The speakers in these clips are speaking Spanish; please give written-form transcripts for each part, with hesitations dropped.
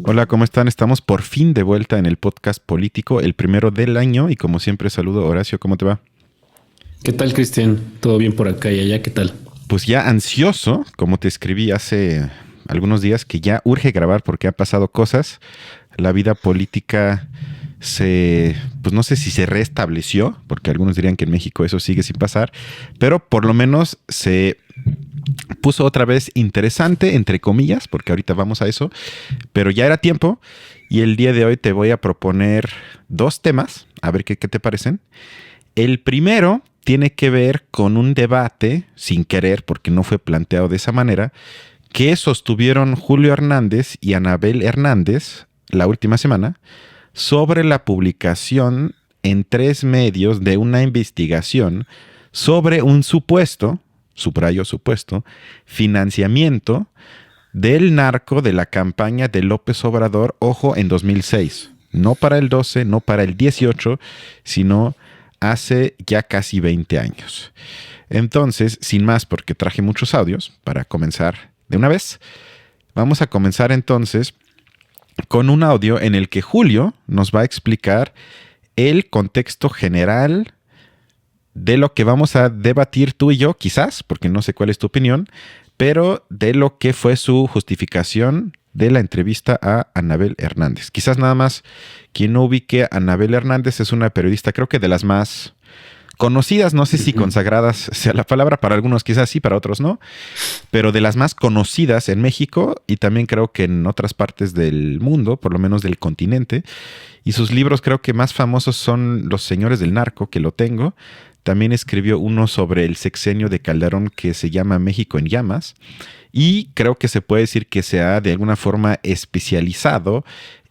Hola, ¿cómo están? Estamos por fin de vuelta en el podcast político, el primero del año, y como siempre saludo a Horacio, ¿cómo te va? ¿Qué tal, Cristian? ¿Todo bien por acá y allá? ¿Qué tal? Pues ya ansioso, como te escribí hace algunos días, que ya urge grabar porque han pasado cosas. La vida política pues no sé si se restableció, porque algunos dirían que en México eso sigue sin pasar, pero por lo menos se puso otra vez interesante, entre comillas, porque ahorita vamos a eso, pero ya era tiempo y el día de hoy te voy a proponer dos temas, a ver qué te parecen. El primero tiene que ver con un debate, sin querer, porque no fue planteado de esa manera, que sostuvieron Julio Hernández y Anabel Hernández la última semana sobre la publicación en 3 medios de una investigación sobre un supuesto, subrayo supuesto, financiamiento del narco de la campaña de López Obrador, ojo, en 2006. No para el 12, no para el 18, sino hace ya casi 20 años. Entonces, sin más, porque traje muchos audios para comenzar de una vez, vamos a comenzar entonces con un audio en el que Julio nos va a explicar el contexto general de lo que vamos a debatir tú y yo, quizás, porque no sé cuál es tu opinión, pero de lo que fue su justificación de la entrevista a Anabel Hernández. Quizás nada más quien no ubique a Anabel Hernández es una periodista, creo que de las más conocidas, no sé si consagradas sea la palabra, para algunos quizás sí, para otros no, pero de las más conocidas en México y también creo que en otras partes del mundo, por lo menos del continente. Y sus libros creo que más famosos son Los Señores del Narco, que lo tengo. También escribió uno sobre el sexenio de Calderón que se llama México en Llamas. Y creo que se puede decir que se ha de alguna forma especializado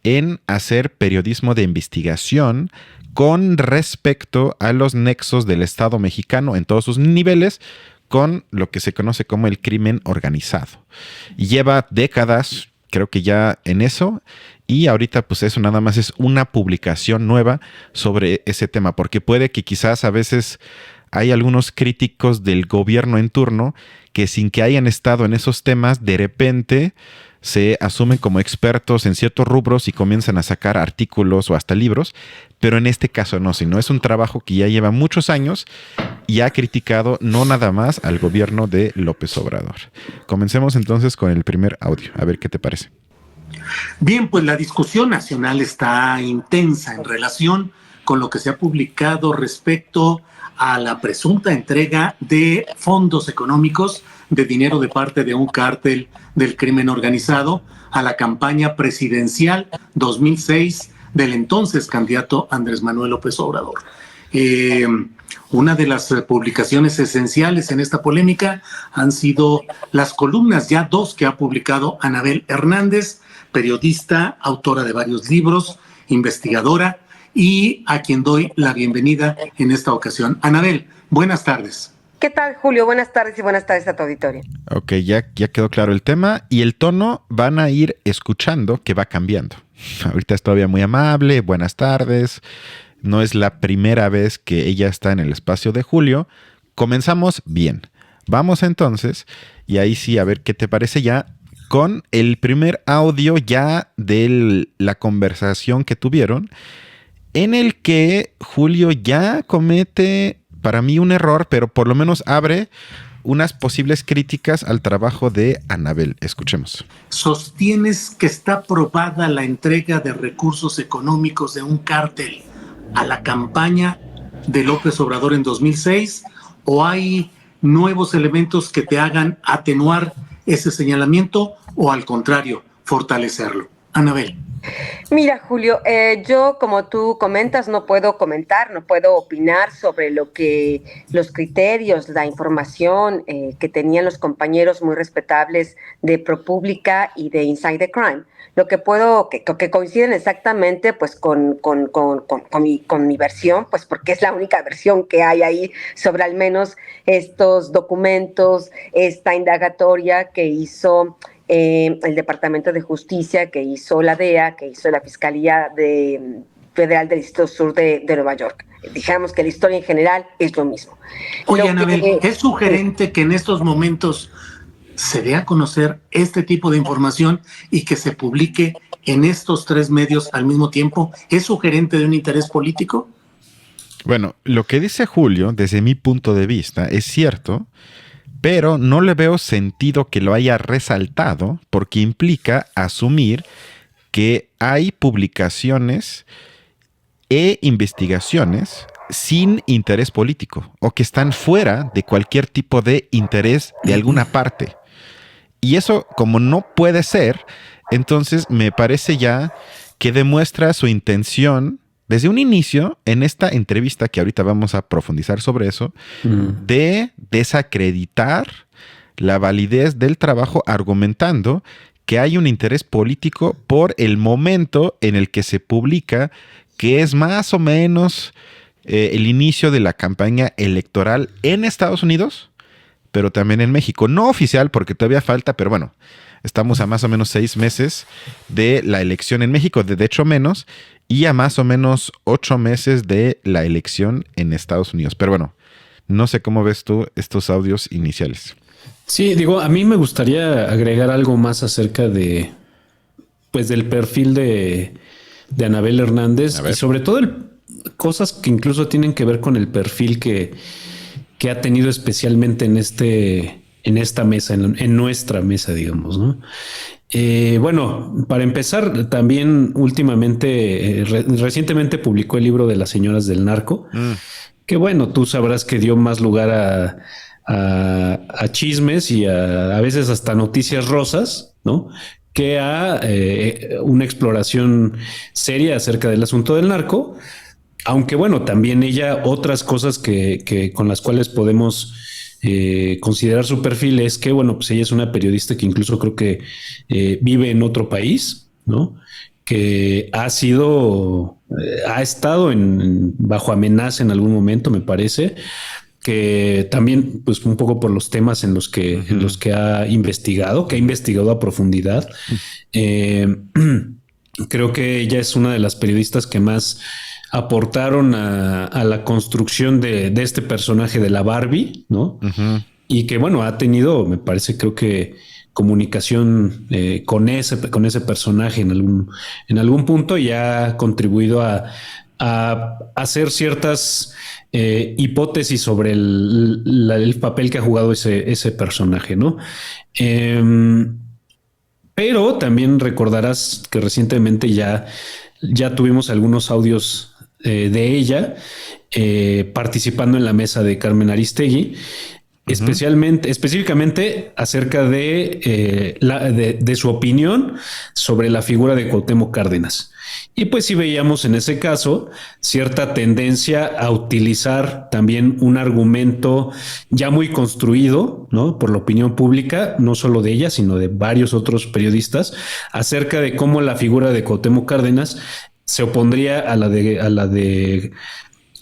en hacer periodismo de investigación con respecto a los nexos del Estado mexicano en todos sus niveles con lo que se conoce como el crimen organizado. Y lleva décadas, creo que ya en eso, y ahorita pues eso nada más es una publicación nueva sobre ese tema, porque puede que quizás a veces hay algunos críticos del gobierno en turno que sin que hayan estado en esos temas, de repente se asumen como expertos en ciertos rubros y comienzan a sacar artículos o hasta libros, pero en este caso no, sino es un trabajo que ya lleva muchos años y ha criticado no nada más al gobierno de López Obrador. Comencemos entonces con el primer audio, a ver qué te parece. Bien, pues la discusión nacional está intensa en relación con lo que se ha publicado respecto a la presunta entrega de fondos económicos de dinero de parte de un cártel del crimen organizado a la campaña presidencial 2006 del entonces candidato Andrés Manuel López Obrador. Una de las publicaciones esenciales en esta polémica han sido las columnas, ya dos que ha publicado Anabel Hernández, periodista, autora de varios libros, investigadora, y a quien doy la bienvenida en esta ocasión. Anabel, buenas tardes. ¿Qué tal, Julio? Buenas tardes y buenas tardes a tu auditorio. Ok, ya quedó claro el tema y el tono van a ir escuchando que va cambiando. Ahorita es todavía muy amable, buenas tardes. No es la primera vez que ella está en el espacio de Julio. Comenzamos bien. Vamos entonces, y ahí sí, a ver qué te parece ya, con el primer audio ya de la conversación que tuvieron, en el que Julio ya comete, para mí, un error, pero por lo menos abre unas posibles críticas al trabajo de Anabel. Escuchemos. ¿Sostienes que está aprobada la entrega de recursos económicos de un cártel a la campaña de López Obrador en 2006 o hay nuevos elementos que te hagan atenuar ese señalamiento o al contrario, fortalecerlo? Anabel. Mira, Julio, yo como tú comentas no puedo comentar, no puedo opinar sobre lo que los criterios, la información que tenían los compañeros muy respetables de ProPublica y de Inside the Crime. Lo que puedo, que coinciden exactamente pues con mi versión, pues porque es la única versión que hay ahí sobre al menos estos documentos, esta indagatoria que hizo el Departamento de Justicia, que hizo la DEA, que hizo la Fiscalía Federal del Distrito Sur de Nueva York. Digamos que la historia en general es lo mismo. Oye, Anabel, ¿es sugerente que en estos momentos se dé a conocer este tipo de información y que se publique en estos 3 medios al mismo tiempo? ¿Es sugerente de un interés político? Bueno, lo que dice Julio, desde mi punto de vista, es cierto, pero no le veo sentido que lo haya resaltado porque implica asumir que hay publicaciones e investigaciones sin interés político o que están fuera de cualquier tipo de interés de alguna parte. Y eso, como no puede ser, entonces me parece ya que demuestra su intención desde un inicio en esta entrevista, que ahorita vamos a profundizar sobre eso, de desacreditar la validez del trabajo argumentando que hay un interés político por el momento en el que se publica, que es más o menos el inicio de la campaña electoral en Estados Unidos, pero también en México. No oficial, porque todavía falta, pero bueno, estamos a más o menos 6 meses de la elección en México, de hecho menos, y a más o menos 8 meses de la elección en Estados Unidos. Pero bueno, no sé cómo ves tú estos audios iniciales. Sí, digo, a mí me gustaría agregar algo más acerca de, pues, del perfil de Anabel Hernández y sobre todo cosas que incluso tienen que ver con el perfil que ha tenido especialmente en esta mesa, en nuestra mesa, digamos, ¿no? Bueno, para empezar, también últimamente, recientemente publicó el libro de las señoras del narco, que bueno, tú sabrás que dio más lugar a chismes y a veces hasta noticias rosas, ¿no? Que a una exploración seria acerca del asunto del narco. Aunque bueno, también ella, otras cosas que con las cuales podemos considerar su perfil es que, bueno, pues ella es una periodista que incluso creo que vive en otro país, ¿no? Que ha estado bajo amenaza en algún momento, me parece, que también, pues un poco por los temas en los que ha investigado a profundidad. Creo que ella es una de las periodistas que más aportaron a la construcción de este personaje de la Barbie, ¿no? Y que, bueno, ha tenido, me parece, creo que comunicación con ese personaje en algún punto y ha contribuido a hacer ciertas hipótesis sobre el papel que ha jugado ese personaje, ¿no? Pero también recordarás que recientemente ya tuvimos algunos audios de ella participando en la mesa de Carmen Aristegui, específicamente acerca de su opinión sobre la figura de Cuauhtémoc Cárdenas. Y pues sí veíamos en ese caso cierta tendencia a utilizar también un argumento ya muy construido, ¿no? Por la opinión pública, no solo de ella, sino de varios otros periodistas, acerca de cómo la figura de Cuauhtémoc Cárdenas se opondría a la de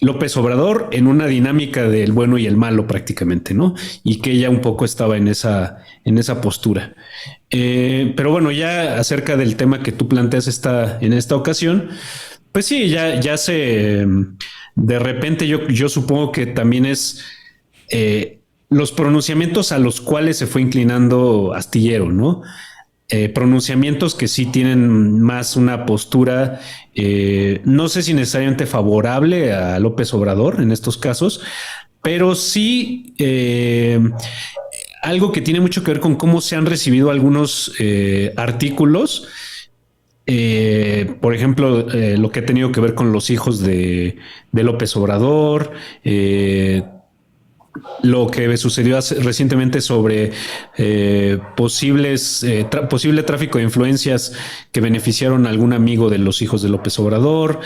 López Obrador en una dinámica del bueno y el malo prácticamente, ¿no? Y que ella un poco estaba en esa postura. Pero bueno, ya acerca del tema que tú planteas en esta ocasión, pues sí, ya de repente yo supongo que también es los pronunciamientos a los cuales se fue inclinando Astillero, ¿no? Pronunciamientos que sí tienen más una postura, no sé si necesariamente favorable a López Obrador en estos casos, pero sí algo que tiene mucho que ver con cómo se han recibido algunos artículos. Por ejemplo, lo que ha tenido que ver con los hijos de López Obrador, lo que sucedió recientemente sobre posible tráfico de influencias que beneficiaron a algún amigo de los hijos de López Obrador,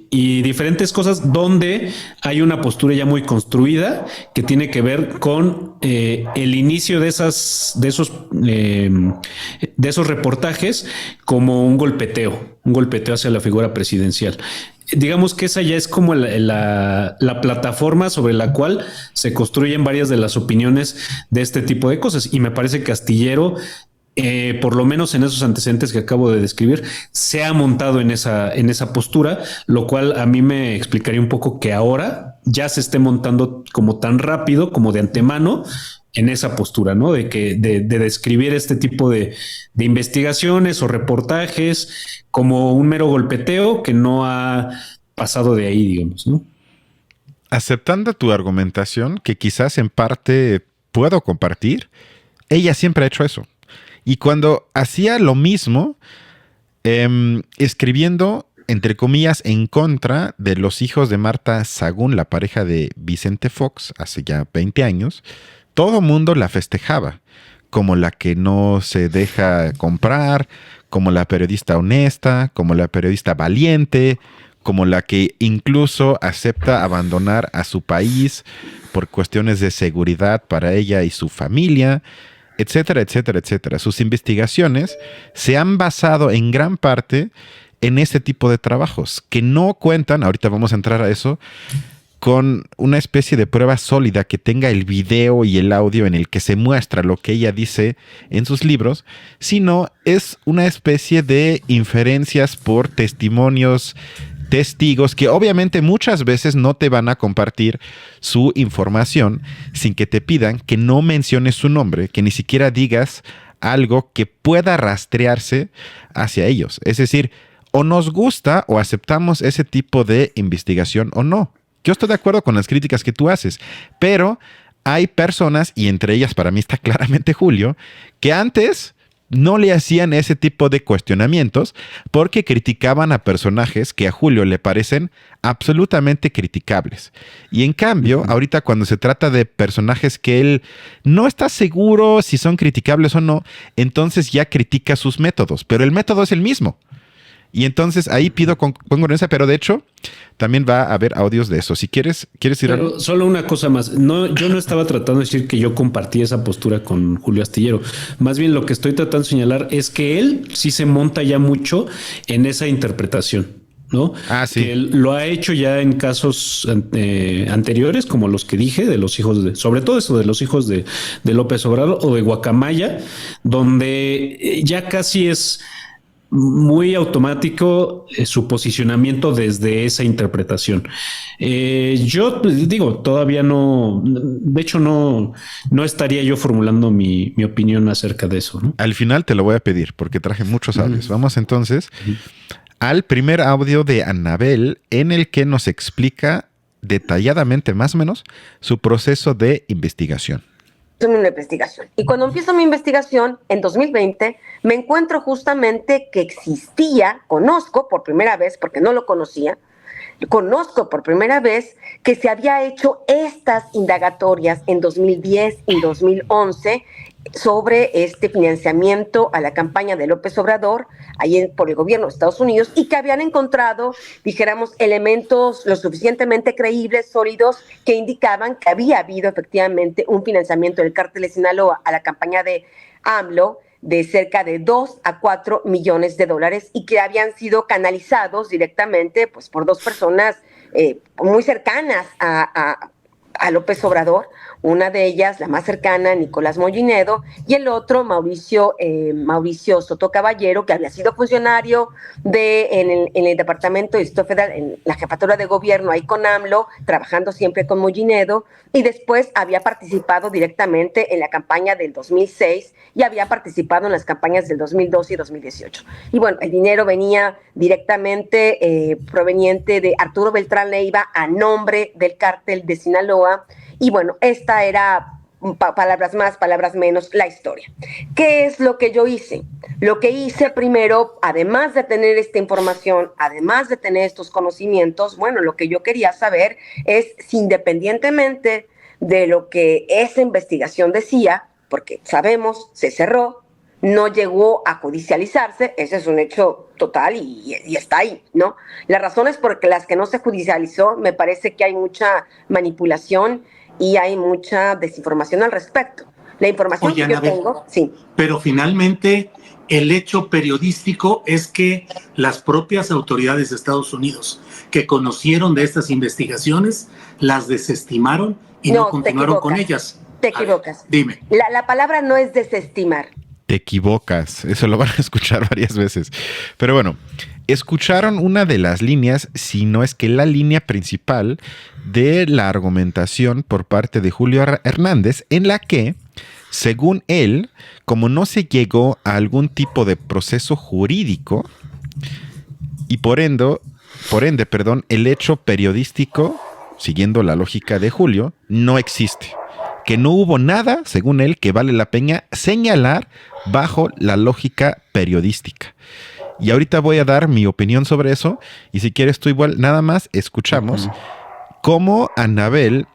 y diferentes cosas donde hay una postura ya muy construida que tiene que ver con el inicio de esos reportajes como un golpeteo hacia la figura presidencial. Digamos que esa ya es como la plataforma sobre la cual se construyen varias de las opiniones de este tipo de cosas. Y me parece que Astillero, por lo menos en esos antecedentes que acabo de describir, se ha montado en esa postura, lo cual a mí me explicaría un poco que ahora ya se esté montando como tan rápido, como de antemano, en esa postura, ¿no? De describir este tipo de investigaciones o reportajes como un mero golpeteo que no ha pasado de ahí, digamos, ¿no? Aceptando tu argumentación, que quizás en parte puedo compartir, ella siempre ha hecho eso. Y cuando hacía lo mismo, escribiendo, entre comillas, en contra de los hijos de Marta Sagún, la pareja de Vicente Fox, hace ya 20 años, todo mundo la festejaba como la que no se deja comprar, como la periodista honesta, como la periodista valiente, como la que incluso acepta abandonar a su país por cuestiones de seguridad para ella y su familia, etcétera, etcétera, etcétera. Sus investigaciones se han basado en gran parte en ese tipo de trabajos que no cuentan, ahorita vamos a entrar a eso, con una especie de prueba sólida que tenga el video y el audio en el que se muestra lo que ella dice en sus libros, sino es una especie de inferencias por testimonios, testigos que obviamente muchas veces no te van a compartir su información sin que te pidan que no menciones su nombre, que ni siquiera digas algo que pueda rastrearse hacia ellos. Es decir, o nos gusta o aceptamos ese tipo de investigación o no. Yo estoy de acuerdo con las críticas que tú haces, pero hay personas, y entre ellas para mí está claramente Julio, que antes no le hacían ese tipo de cuestionamientos porque criticaban a personajes que a Julio le parecen absolutamente criticables. Y en cambio, ahorita cuando se trata de personajes que él no está seguro si son criticables o no, entonces ya critica sus métodos, pero el método es el mismo. Y entonces ahí pido congruencia, pero de hecho también va a haber audios de eso. Si quieres ir pero solo una cosa más. No, yo no estaba tratando de decir que yo compartí esa postura con Julio Astillero. Más bien lo que estoy tratando de señalar es que él sí se monta ya mucho en esa interpretación, ¿no? Ah, sí. Que él lo ha hecho ya en casos anteriores, como los que dije, de los hijos sobre todo eso de los hijos de López Obrador o de Guacamaya, donde ya casi es muy automático su posicionamiento desde esa interpretación. Yo digo, todavía no, de hecho no estaría yo formulando mi opinión acerca de eso, ¿no? Al final te lo voy a pedir porque traje muchos audios. Vamos entonces al primer audio de Anabel en el que nos explica detalladamente, más o menos, su proceso de investigación. Una investigación. Y cuando empiezo mi investigación, en 2020, me encuentro justamente que conozco por primera vez, porque no lo conocía, conozco por primera vez que se había hecho estas indagatorias en 2010 y 2011 sobre este financiamiento a la campaña de López Obrador, ahí por el gobierno de Estados Unidos, y que habían encontrado, dijéramos, elementos lo suficientemente creíbles, sólidos, que indicaban que había habido efectivamente un financiamiento del cártel de Sinaloa a la campaña de AMLO de cerca de 2 a 4 millones de dólares y que habían sido canalizados directamente pues, por dos personas muy cercanas a López Obrador, una de ellas, la más cercana, Nicolás Mollinedo, y el otro, Mauricio Soto Caballero, que había sido funcionario en el Departamento de Distrito Federal, en la jefatura de gobierno, ahí con AMLO, trabajando siempre con Mollinedo, y después había participado directamente en la campaña del 2006 y había participado en las campañas del 2012 y 2018. Y bueno, el dinero venía directamente proveniente de Arturo Beltrán Leiva a nombre del cártel de Sinaloa. Y bueno, esta era, palabras más, palabras menos, la historia. ¿Qué es lo que yo hice? Lo que hice primero, además de tener esta información, además de tener estos conocimientos, bueno, lo que yo quería saber es si independientemente de lo que esa investigación decía, porque sabemos, se cerró, no llegó a judicializarse, ese es un hecho total y está ahí, ¿no? Las razones por las que no se judicializó, me parece que hay mucha manipulación y hay mucha desinformación al respecto. La información que yo tengo, sí. Pero finalmente el hecho periodístico es que las propias autoridades de Estados Unidos que conocieron de estas investigaciones las desestimaron y no continuaron con ellas. Te equivocas. Dime. La palabra no es desestimar. Te equivocas, eso lo van a escuchar varias veces. Pero bueno, escucharon una de las líneas, si no es que la línea principal de la argumentación por parte de Julio Hernández, en la que según él, como no se llegó a algún tipo de proceso jurídico y por ende, el hecho periodístico, siguiendo la lógica de Julio, no existe. Que no hubo nada, según él, que vale la pena señalar bajo la lógica periodística. Y ahorita voy a dar mi opinión sobre eso, y si quieres tú igual, nada más escuchamos cómo Anabel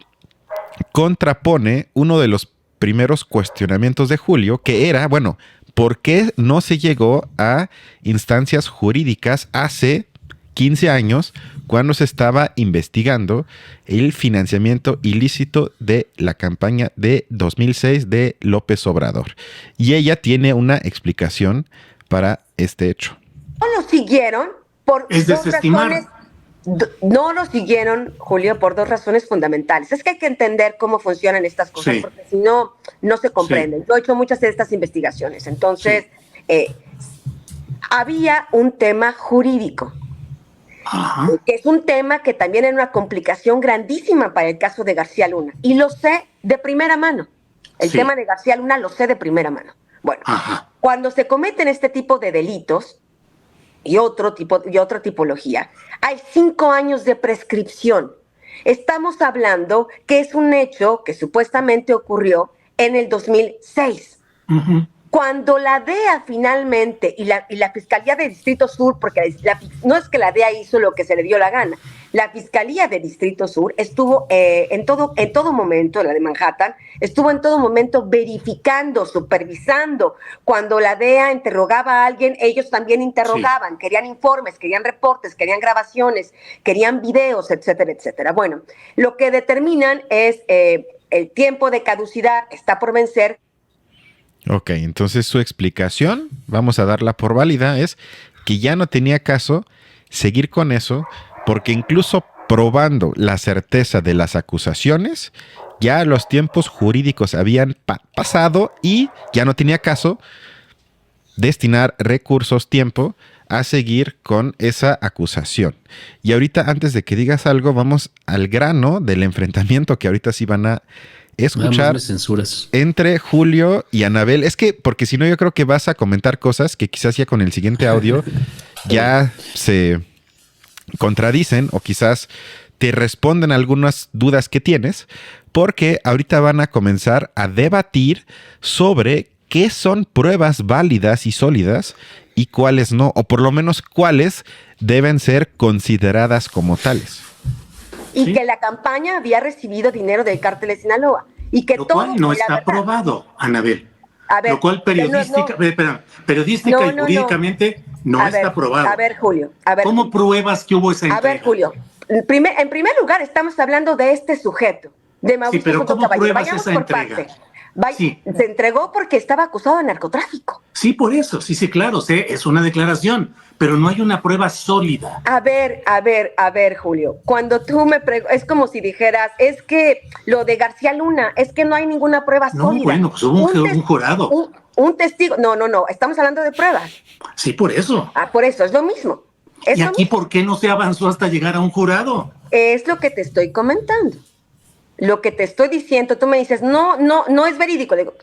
contrapone uno de los primeros cuestionamientos de Julio, que era, bueno, ¿por qué no se llegó a instancias jurídicas hace 15 años cuando se estaba investigando el financiamiento ilícito de la campaña de 2006 de López Obrador? Y ella tiene una explicación para este hecho. No lo siguieron por dos razones. No lo siguieron, Julio, por dos razones fundamentales. Es que hay que entender cómo funcionan estas cosas, porque si no, no se comprenden. Yo he hecho muchas de estas investigaciones. Entonces, había un tema jurídico, que es un tema que también era una complicación grandísima para el caso de García Luna. Y lo sé de primera mano. El tema de García Luna lo sé de primera mano. Bueno, cuando se cometen este tipo de delitos, y otra tipología, hay 5 años de prescripción. Estamos hablando que es un hecho que supuestamente ocurrió en el 2006. Cuando la DEA finalmente, y la Fiscalía de Distrito Sur, porque no es que la DEA hizo lo que se le dio la gana, la Fiscalía de Distrito Sur estuvo en todo momento, la de Manhattan, estuvo en todo momento verificando, supervisando. Cuando la DEA interrogaba a alguien, ellos también interrogaban, querían informes, querían reportes, querían grabaciones, querían videos, etcétera, etcétera. Bueno, lo que determinan es el tiempo de caducidad está por vencer. Ok, entonces su explicación, vamos a darla por válida, es que ya no tenía caso seguir con eso, porque incluso probando la certeza de las acusaciones, ya los tiempos jurídicos habían pasado y ya no tenía caso destinar recursos, tiempo a seguir con esa acusación. Y ahorita, antes de que digas algo, vamos al grano del enfrentamiento que ahorita sí van a escuchar entre Julio y Anabel. Es que, porque si no, yo creo que vas a comentar cosas que quizás ya con el siguiente audio ya se contradicen o quizás te responden algunas dudas que tienes, porque ahorita van a comenzar a debatir sobre qué son pruebas válidas y sólidas y cuáles no, o por lo menos cuáles deben ser consideradas como tales. Y que la campaña había recibido dinero del cártel de Sinaloa. Y que lo cual no está probado, Anabel. Lo cual periodística y jurídicamente no está probado. A ver, Julio. ¿Cómo pruebas que hubo esa entrega? A ver, Julio. En primer lugar, estamos hablando de este sujeto, de Mauricio pero Soto ¿cómo Caballero. pruebas esa entrega? Se entregó porque estaba acusado de narcotráfico. Sí, por eso. Sí, claro. Es una declaración, pero no hay una prueba sólida. A ver, Julio. Cuando tú me preguntas, es como si dijeras, es que lo de García Luna, es que no hay ninguna prueba sólida. No, bueno, pues hubo un jurado. Un testigo. No. Estamos hablando de pruebas. Sí, por eso. Por eso, es lo mismo. ¿Y aquí por qué no se avanzó hasta llegar a un jurado? Es lo que te estoy comentando. Lo que te estoy diciendo, tú me dices, no es verídico. Digo,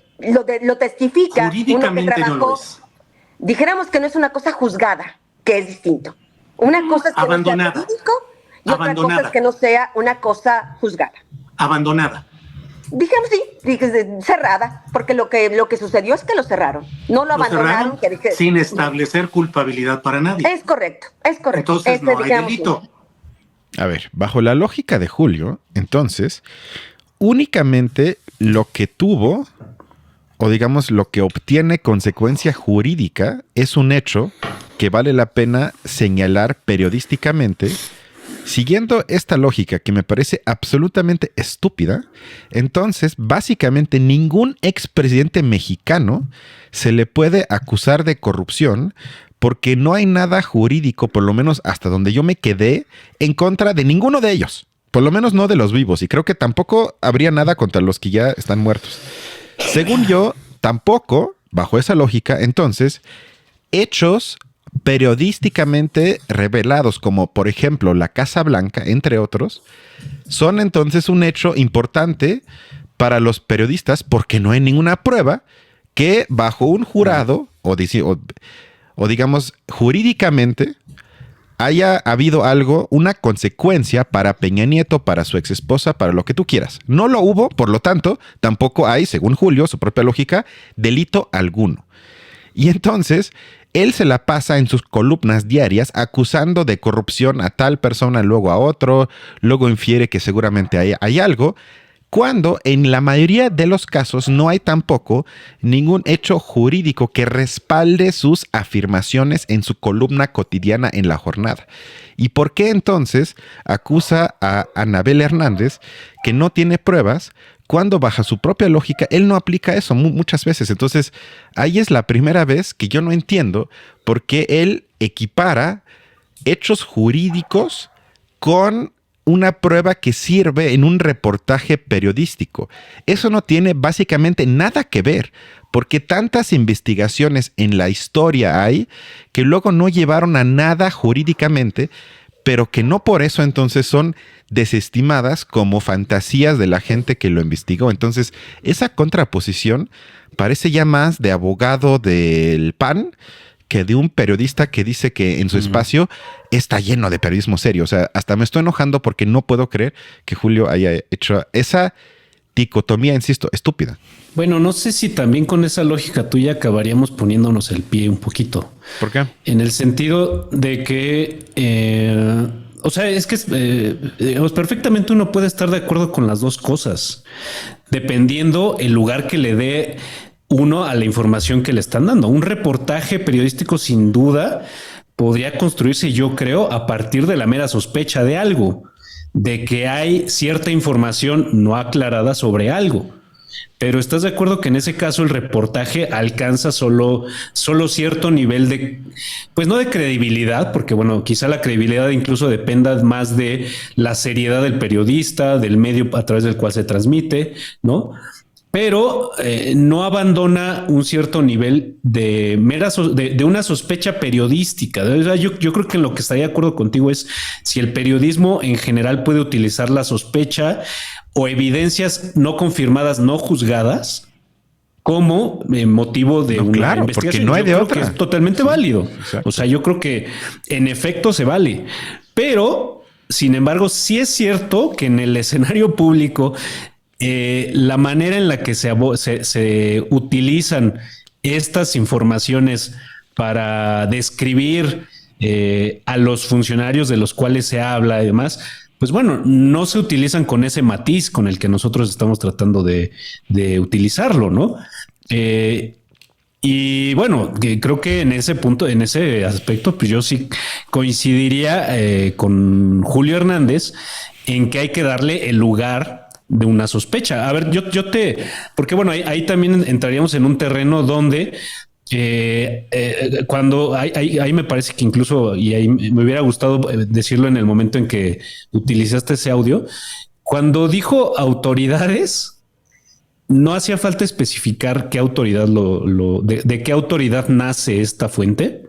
lo testifica. Jurídicamente uno que trabajó, no lo es. Dijéramos que no es una cosa juzgada, que es distinto. Una cosa es que no sea verídico y otra cosa es que no sea una cosa juzgada. Abandonada. Dijimos sí, cerrada, porque lo que sucedió es que lo cerraron. No lo abandonaron. Sin establecer culpabilidad para nadie. Es correcto. Entonces no hay delito. A ver, bajo la lógica de Julio, entonces, únicamente lo que tuvo, o digamos lo que obtiene consecuencia jurídica, es un hecho que vale la pena señalar periodísticamente. Siguiendo esta lógica que me parece absolutamente estúpida, entonces básicamente ningún expresidente mexicano se le puede acusar de corrupción porque no hay nada jurídico, por lo menos hasta donde yo me quedé, en contra de ninguno de ellos. Por lo menos no de los vivos. Y creo que tampoco habría nada contra los que ya están muertos. Según yo, tampoco, bajo esa lógica, entonces, hechos periodísticamente revelados, como por ejemplo la Casa Blanca, entre otros, son entonces un hecho importante para los periodistas porque no hay ninguna prueba que bajo un jurado o digamos jurídicamente haya habido algo, una consecuencia para Peña Nieto, para su ex esposa, para lo que tú quieras. No lo hubo, por lo tanto, tampoco hay, según Julio, su propia lógica, delito alguno. Y entonces, él se la pasa en sus columnas diarias acusando de corrupción a tal persona, luego a otro, luego infiere que seguramente hay algo, cuando en la mayoría de los casos no hay tampoco ningún hecho jurídico que respalde sus afirmaciones en su columna cotidiana en La Jornada. ¿Y por qué entonces acusa a Anabel Hernández que no tiene pruebas cuando bajo su propia lógica él no aplica eso muchas veces? Entonces ahí es la primera vez que yo no entiendo por qué él equipara hechos jurídicos con una prueba que sirve en un reportaje periodístico. Eso no tiene básicamente nada que ver, porque tantas investigaciones en la historia hay que luego no llevaron a nada jurídicamente, pero que no por eso entonces son desestimadas como fantasías de la gente que lo investigó. Entonces, esa contraposición parece ya más de abogado del PAN que de un periodista que dice que en su espacio está lleno de periodismo serio. O sea, hasta me estoy enojando porque no puedo creer que Julio haya hecho esa dicotomía, insisto, estúpida. Bueno, no sé si también con esa lógica tuya acabaríamos poniéndonos el pie un poquito. ¿Por qué? En el sentido de que, o sea, es que digamos, perfectamente uno puede estar de acuerdo con las dos cosas, dependiendo el lugar que le dé uno a la información que le están dando. Un reportaje periodístico sin duda podría construirse, yo creo, a partir de la mera sospecha de algo, de que hay cierta información no aclarada sobre algo. Pero ¿estás de acuerdo que en ese caso el reportaje alcanza solo cierto nivel de, pues no de credibilidad, porque bueno, quizá la credibilidad incluso dependa más de la seriedad del periodista, del medio a través del cual se transmite, ¿no? Pero no abandona un cierto nivel de de una sospecha periodística. Yo creo que en lo que estaría de acuerdo contigo es si el periodismo en general puede utilizar la sospecha o evidencias no confirmadas, no juzgadas, como motivo de una investigación. Porque no hay de otra. Que es totalmente válido. Exacto. O sea, yo creo que en efecto se vale. Pero, sin embargo, sí es cierto que en el escenario público la manera en la que se utilizan estas informaciones para describir a los funcionarios de los cuales se habla y demás, pues bueno, no se utilizan con ese matiz con el que nosotros estamos tratando de utilizarlo, ¿no? Y bueno, creo que en ese punto, en ese aspecto, pues yo sí coincidiría con Julio Hernández en que hay que darle el lugar de una sospecha. A ver, porque bueno, ahí también entraríamos en un terreno donde cuando ahí me parece que incluso, y ahí me hubiera gustado decirlo en el momento en que utilizaste ese audio, cuando dijo autoridades, no hacía falta especificar qué autoridad de qué autoridad nace esta fuente.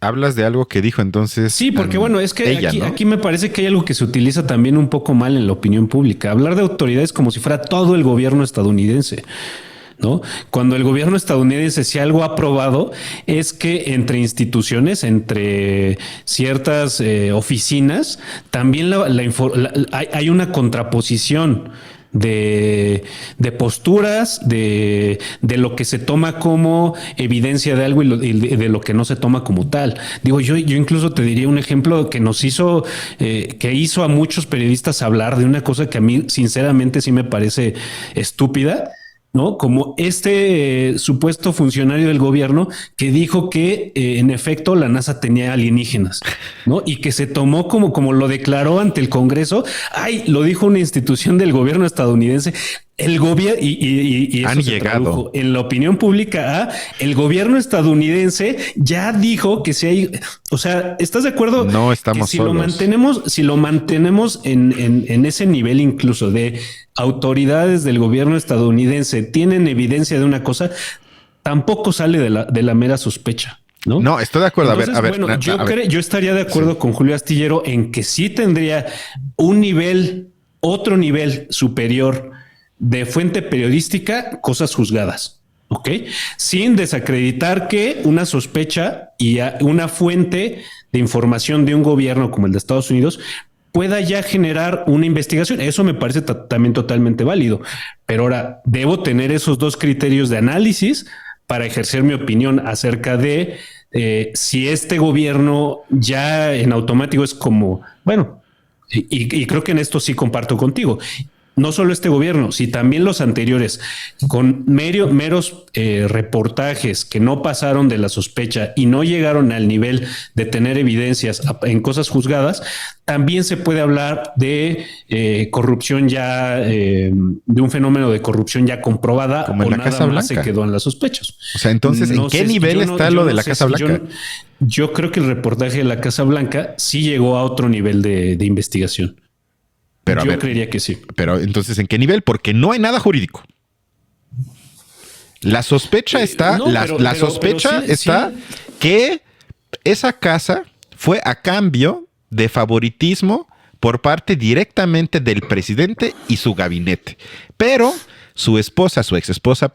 Hablas de algo que dijo entonces. Sí, porque bueno, es que ella, ¿no? aquí me parece que hay algo que se utiliza también un poco mal en la opinión pública. Hablar de autoridades como si fuera todo el gobierno estadounidense, ¿no? Cuando el gobierno estadounidense, si algo ha probado, es que entre instituciones, entre ciertas oficinas, también hay una contraposición de posturas, de lo que se toma como evidencia de algo y de lo que no se toma como tal. Digo, yo incluso te diría un ejemplo que que hizo a muchos periodistas hablar de una cosa que a mí sinceramente sí me parece estúpida, ¿no? Como supuesto funcionario del gobierno que dijo que en efecto la NASA tenía alienígenas, ¿no? Y que se tomó como lo declaró ante el Congreso. Ay, lo dijo una institución del gobierno estadounidense. El gobierno y eso han se llegado en la opinión pública. El gobierno estadounidense ya dijo que si hay, o sea, ¿estás de acuerdo? No estamos que solos. Si lo mantenemos en ese nivel incluso de autoridades del gobierno estadounidense tienen evidencia de una cosa, tampoco sale de la mera sospecha. ¿No? No, estoy de acuerdo. Entonces, bueno, yo estaría de acuerdo con Julio Astillero en que sí tendría un nivel otro nivel superior de fuente periodística, cosas juzgadas. ¿Ok? Sin desacreditar que una sospecha y una fuente de información de un gobierno como el de Estados Unidos pueda ya generar una investigación. Eso me parece también totalmente válido. Pero ahora debo tener esos dos criterios de análisis para ejercer mi opinión acerca de si este gobierno ya en automático es como, bueno, y creo que en esto sí comparto contigo. No solo este gobierno, sino también los anteriores, con meros reportajes que no pasaron de la sospecha y no llegaron al nivel de tener evidencias en cosas juzgadas, también se puede hablar de corrupción ya, de un fenómeno de corrupción ya comprobada, como en la Casa Blanca. Se quedó en las sospechas. O sea, entonces, ¿en qué nivel está lo de la Casa Blanca? Yo creo que el reportaje de la Casa Blanca sí llegó a otro nivel de investigación. Pero yo creería que sí. Pero entonces, ¿en qué nivel? Porque no hay nada jurídico. La sospecha está, la sospecha está que esa casa fue a cambio de favoritismo por parte directamente del presidente y su gabinete. Pero su ex esposa,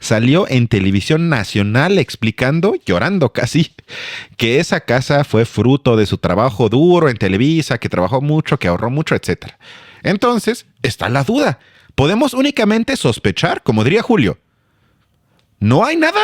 salió en televisión nacional explicando, llorando casi, que esa casa fue fruto de su trabajo duro en Televisa, que trabajó mucho, que ahorró mucho, etc. Entonces, está la duda. Podemos únicamente sospechar, como diría Julio. No hay nada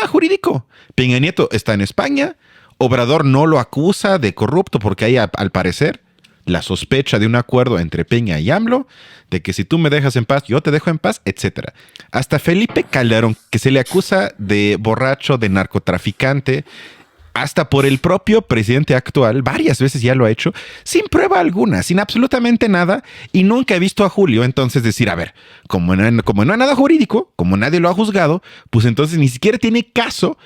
jurídico. Peña Nieto está en España. Obrador no lo acusa de corrupto porque hay, al parecer, la sospecha de un acuerdo entre Peña y AMLO, de que si tú me dejas en paz, yo te dejo en paz, etc. Hasta Felipe Calderón, que se le acusa de borracho, de narcotraficante, hasta por el propio presidente actual, varias veces ya lo ha hecho, sin prueba alguna, sin absolutamente nada, y nunca he visto a Julio entonces decir, a ver, como no hay nada jurídico, como nadie lo ha juzgado, pues entonces ni siquiera tiene caso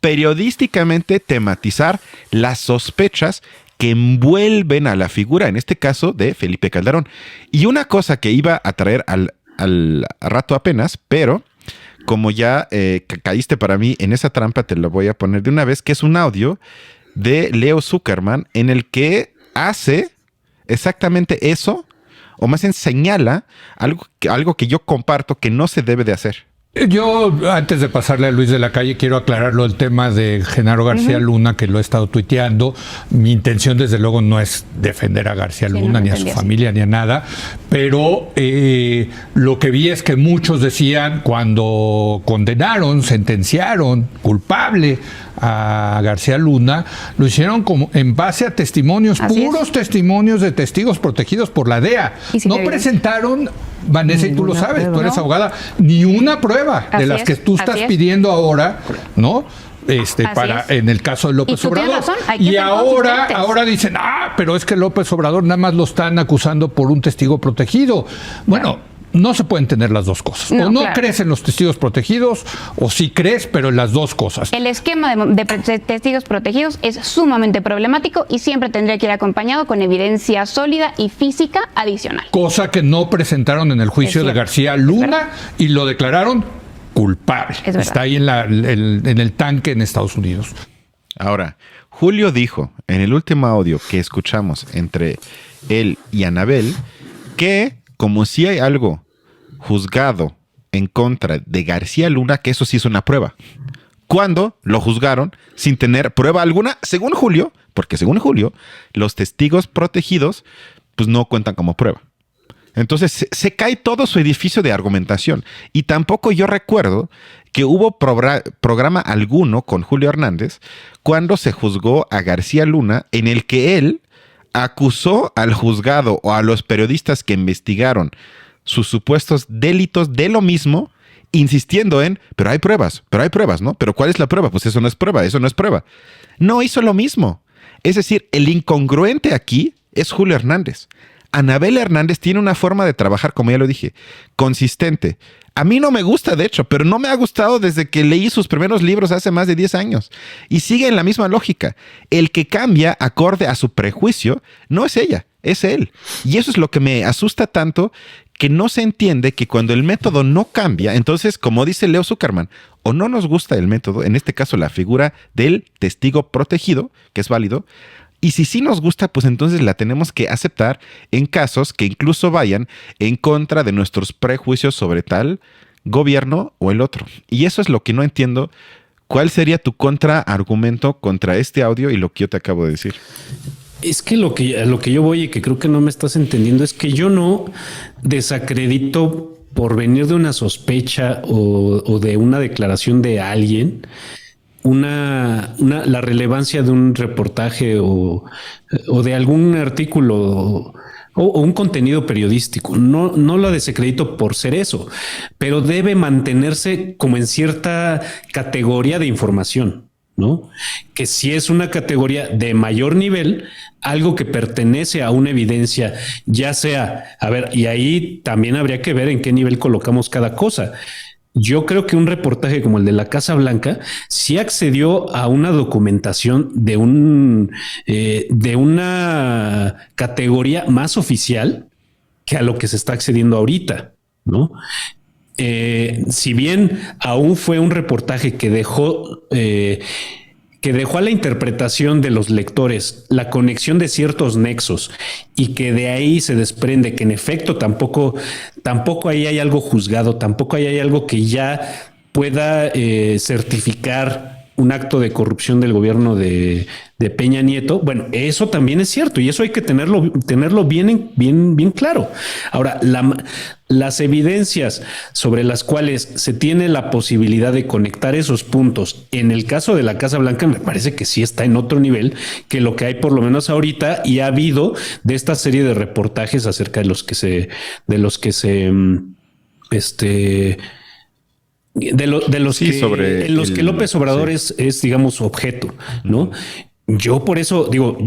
periodísticamente tematizar las sospechas que envuelven a la figura, en este caso, de Felipe Calderón. Y una cosa que iba a traer al rato apenas, pero como ya caíste para mí en esa trampa, te lo voy a poner de una vez, que es un audio de Leo Zuckerman en el que hace exactamente eso, o más bien señala algo que yo comparto que no se debe de hacer. Yo, antes de pasarle a Luis de la Calle, quiero aclararlo el tema de Genaro García Luna, que lo he estado tuiteando. Mi intención, desde luego, no es defender a García Luna, ni a su familia, ni a nada, pero lo que vi es que muchos decían, cuando condenaron, sentenciaron culpable a García Luna, lo hicieron como en base a testimonios, puros testimonios de testigos protegidos por la DEA. No presentaron, Vanessa, y tú lo sabes, tú eres abogada, ni una prueba de las que tú estás pidiendo ahora, ¿no? En el caso de López Obrador. Y ahora dicen, pero es que López Obrador nada más lo están acusando por un testigo protegido. Bueno, no se pueden tener las dos cosas. O no crees en los testigos protegidos, o sí crees, pero en las dos cosas. El esquema de testigos protegidos es sumamente problemático y siempre tendría que ir acompañado con evidencia sólida y física adicional. Cosa que no presentaron en el juicio de García Luna y lo declararon culpable. Está ahí en el tanque en Estados Unidos. Ahora, Julio dijo en el último audio que escuchamos entre él y Anabel que como si hay algo juzgado en contra de García Luna, que eso sí es una prueba. Cuando lo juzgaron sin tener prueba alguna, según Julio, porque según Julio, los testigos protegidos pues no cuentan como prueba. Entonces se cae todo su edificio de argumentación. Y tampoco yo recuerdo que hubo programa alguno con Julio Hernández cuando se juzgó a García Luna en el que él acusó al juzgado o a los periodistas que investigaron sus supuestos delitos de lo mismo, insistiendo en, pero hay pruebas, ¿no? Pero ¿cuál es la prueba? Pues eso no es prueba. No hizo lo mismo. Es decir, el incongruente aquí es Julio Hernández. Anabel Hernández tiene una forma de trabajar, como ya lo dije, consistente. A mí no me gusta, de hecho, pero no me ha gustado desde que leí sus primeros libros hace más de 10 años. Y sigue en la misma lógica. El que cambia acorde a su prejuicio no es ella, es él. Y eso es lo que me asusta tanto, que no se entiende que cuando el método no cambia, entonces, como dice Leo Zuckerman, o no nos gusta el método, en este caso la figura del testigo protegido, que es válido, Y si sí nos gusta, pues entonces la tenemos que aceptar en casos que incluso vayan en contra de nuestros prejuicios sobre tal gobierno o el otro. Y eso es lo que no entiendo. ¿Cuál sería tu contraargumento contra este audio y lo que yo te acabo de decir? Es que a lo que yo voy y que creo que no me estás entendiendo es que yo no desacredito por venir de una sospecha o de una declaración de alguien la relevancia de un reportaje o de algún artículo o un contenido periodístico. No lo desacredito por ser eso, pero debe mantenerse como en cierta categoría de información, ¿no? Que si es una categoría de mayor nivel, algo que pertenece a una evidencia, ya sea, a ver, y ahí también habría que ver en qué nivel colocamos cada cosa. Yo creo que un reportaje como el de la Casa Blanca sí accedió a una documentación de una categoría más oficial que a lo que se está accediendo ahorita, ¿no? Si bien aún fue un reportaje que dejó a la interpretación de los lectores la conexión de ciertos nexos y que de ahí se desprende que en efecto tampoco ahí hay algo juzgado, tampoco ahí hay algo que ya pueda certificar un acto de corrupción del gobierno de Peña Nieto. Bueno, eso también es cierto y eso hay que tenerlo bien claro. Ahora, las evidencias sobre las cuales se tiene la posibilidad de conectar esos puntos, en el caso de la Casa Blanca, me parece que sí está en otro nivel que lo que hay por lo menos ahorita y ha habido de esta serie de reportajes acerca de los que López Obrador es, digamos, objeto, ¿no? Yo por eso digo,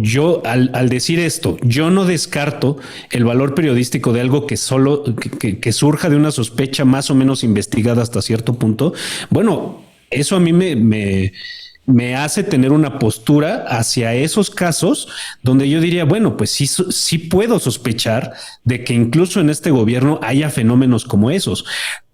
al decir esto, yo no descarto el valor periodístico de algo que que surja de una sospecha más o menos investigada hasta cierto punto. Bueno, eso a mí me hace tener una postura hacia esos casos donde yo diría, bueno, pues sí puedo sospechar de que incluso en este gobierno haya fenómenos como esos.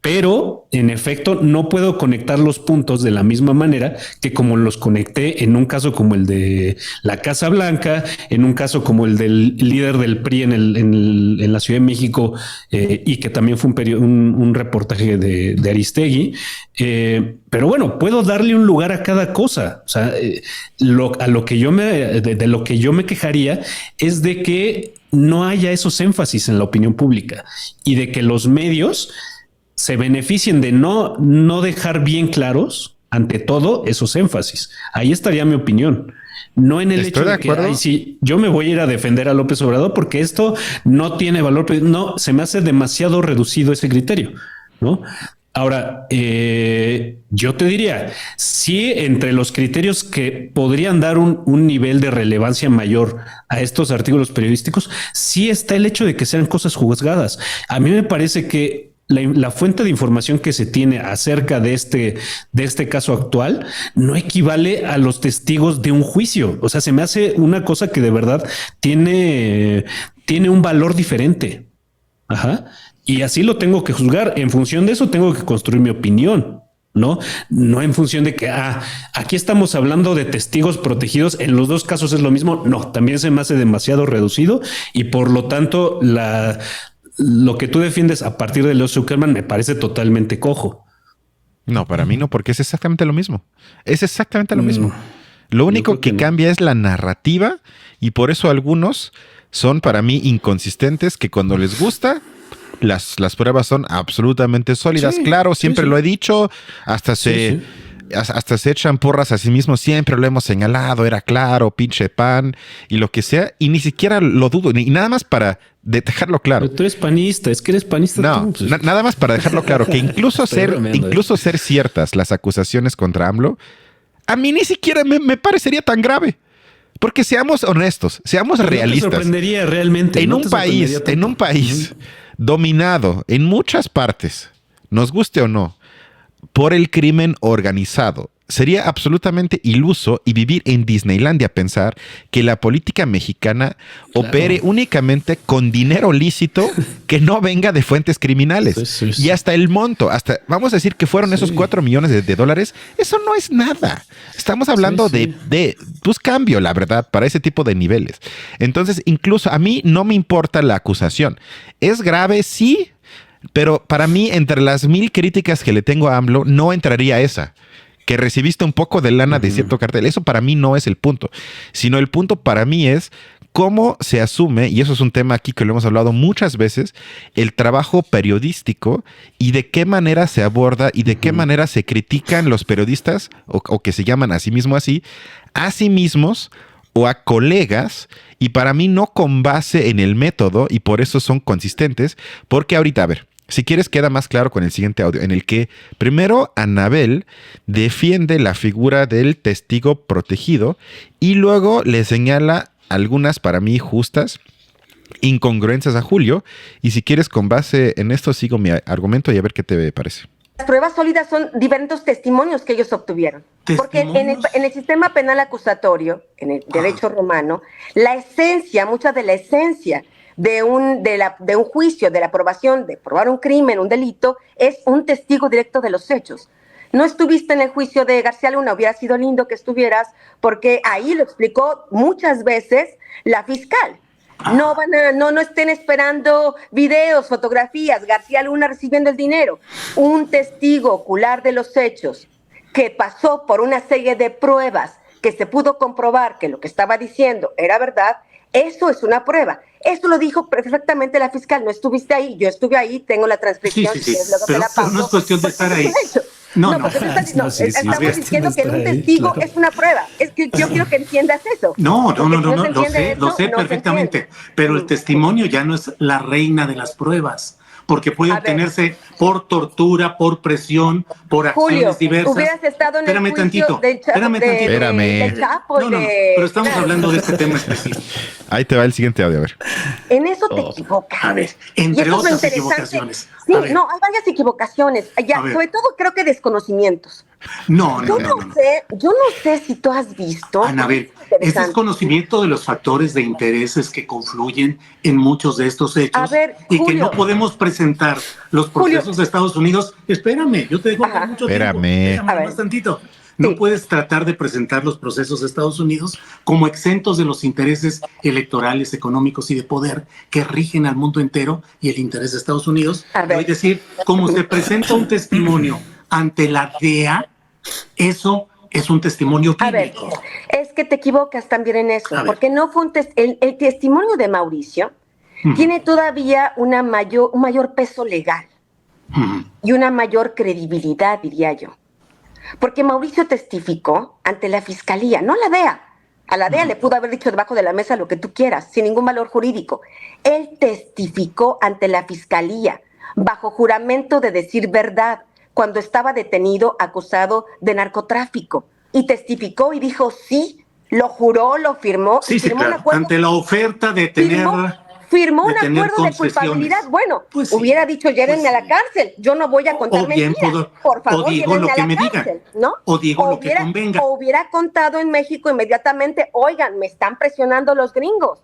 Pero en efecto no puedo conectar los puntos de la misma manera que como los conecté en un caso como el de la Casa Blanca, en un caso como el del líder del PRI en la Ciudad de México y que también fue un reportaje de Aristegui. Pero bueno, puedo darle un lugar a cada cosa. O sea, de lo que yo me quejaría es de que no haya esos énfasis en la opinión pública y de que los medios se beneficien de no dejar bien claros ante todo esos énfasis. Ahí estaría mi opinión. No en el hecho de que sí, yo me voy a ir a defender a López Obrador porque esto no tiene valor. No, se me hace demasiado reducido ese criterio, ¿no? Ahora, yo te diría, sí, entre los criterios que podrían dar un nivel de relevancia mayor a estos artículos periodísticos, sí está el hecho de que sean cosas juzgadas. A mí me parece que la fuente de información que se tiene acerca de este caso actual no equivale a los testigos de un juicio. O sea, se me hace una cosa que de verdad tiene un valor diferente. Ajá. Y así lo tengo que juzgar. En función de eso tengo que construir mi opinión. No en función de que aquí estamos hablando de testigos protegidos. En los dos casos es lo mismo. No, también se me hace demasiado reducido y por lo tanto lo que tú defiendes a partir de Leo Zuckerman me parece totalmente cojo. No, para mí no, porque es exactamente lo mismo. Es exactamente lo mismo. Lo único que cambia es la narrativa y por eso algunos son para mí inconsistentes que cuando les gusta las pruebas son absolutamente sólidas. Sí, claro, siempre lo he dicho, hasta se echan porras a sí mismos, siempre lo hemos señalado, era claro, pinche pan y lo que sea, y ni siquiera lo dudo, ni nada más para dejarlo claro. Pero tú eres panista, es que eres panista. No, tú, pues. Nada más para dejarlo claro, que incluso ser ciertas las acusaciones contra AMLO, a mí ni siquiera me parecería tan grave. Porque seamos honestos, seamos realistas. No te sorprendería realmente. En un país dominado en muchas partes, nos guste o no, por el crimen organizado sería absolutamente iluso y vivir en Disneylandia pensar que la política mexicana opere únicamente con dinero lícito que no venga de fuentes criminales. Sí. Y hasta el monto, hasta vamos a decir que fueron esos 4 millones de dólares, eso no es nada. Estamos hablando de pues cambio, la verdad, para ese tipo de niveles. Entonces, incluso a mí no me importa la acusación. ¿Es grave? Sí. Pero para mí, entre las 1000 críticas que le tengo a AMLO, no entraría esa. Que recibiste un poco de lana de cierto cartel. Eso para mí no es el punto. Sino el punto para mí es cómo se asume, y eso es un tema aquí que lo hemos hablado muchas veces, el trabajo periodístico y de qué manera se aborda y de qué manera se critican los periodistas, o que se llaman a sí mismos o a colegas, y para mí no con base en el método, y por eso son consistentes, porque ahorita, a ver, si quieres queda más claro con el siguiente audio, en el que primero Anabel defiende la figura del testigo protegido y luego le señala algunas para mí justas incongruencias a Julio, y si quieres con base en esto sigo mi argumento y a ver qué te parece. Las pruebas sólidas son diferentes testimonios que ellos obtuvieron. Porque en el sistema penal acusatorio, en el derecho romano, mucha de la esencia de un juicio, de la aprobación, de probar un crimen, un delito, es un testigo directo de los hechos. No estuviste en el juicio de García Luna, hubiera sido lindo que estuvieras, porque ahí lo explicó muchas veces la fiscal. No estén esperando videos, fotografías, García Luna recibiendo el dinero. Un testigo ocular de los hechos que pasó por una serie de pruebas que se pudo comprobar que lo que estaba diciendo era verdad, eso es una prueba. Eso lo dijo perfectamente la fiscal. No estuviste ahí, yo estuve ahí, tengo la transcripción. Sí. Pero no es cuestión de estar ahí. Estamos diciendo que un testigo es una prueba. Es que yo quiero que entiendas eso. No, lo sé perfectamente. Pero el testimonio ya no es la reina de las pruebas, porque puede obtenerse por tortura, por presión, por acciones diversas. Hubieras estado en el juicio del Chapo. Pero estamos hablando de este tema específico. Ahí te va el siguiente audio, a ver. En eso te equivocas. A ver, entre otras equivocaciones. Sí, hay varias equivocaciones. Sobre todo creo que desconocimientos. Yo no sé si tú has visto. Anabel, ese es conocimiento de los factores de intereses que confluyen en muchos de estos hechos y Julio, que no podemos presentar los procesos de Estados Unidos. Espérame, yo te dejo mucho tiempo. Espérame más tantito. No puedes tratar de presentar los procesos de Estados Unidos como exentos de los intereses electorales, económicos y de poder que rigen al mundo entero y el interés de Estados Unidos. Es decir, como se presenta un testimonio ante la DEA, eso es un testimonio bíblico. A ver, es que te equivocas también en eso, porque no fue el testimonio de Mauricio tiene todavía un mayor peso legal y una mayor credibilidad, diría yo. Porque Mauricio testificó ante la fiscalía, no a la DEA. A la DEA le pudo haber dicho debajo de la mesa lo que tú quieras, sin ningún valor jurídico. Él testificó ante la fiscalía, bajo juramento de decir verdad, cuando estaba detenido, acusado de narcotráfico. Y testificó y dijo sí, lo juró, lo firmó. Firmó un acuerdo, ante la oferta de tener... Firmó un acuerdo de culpabilidad. Bueno, pues hubiera dicho, llévenme a la cárcel. Yo no voy a contar mentiras. Por favor, llévenme a la cárcel, ¿no? O digo lo que convenga. O hubiera contado en México inmediatamente, oigan, me están presionando los gringos.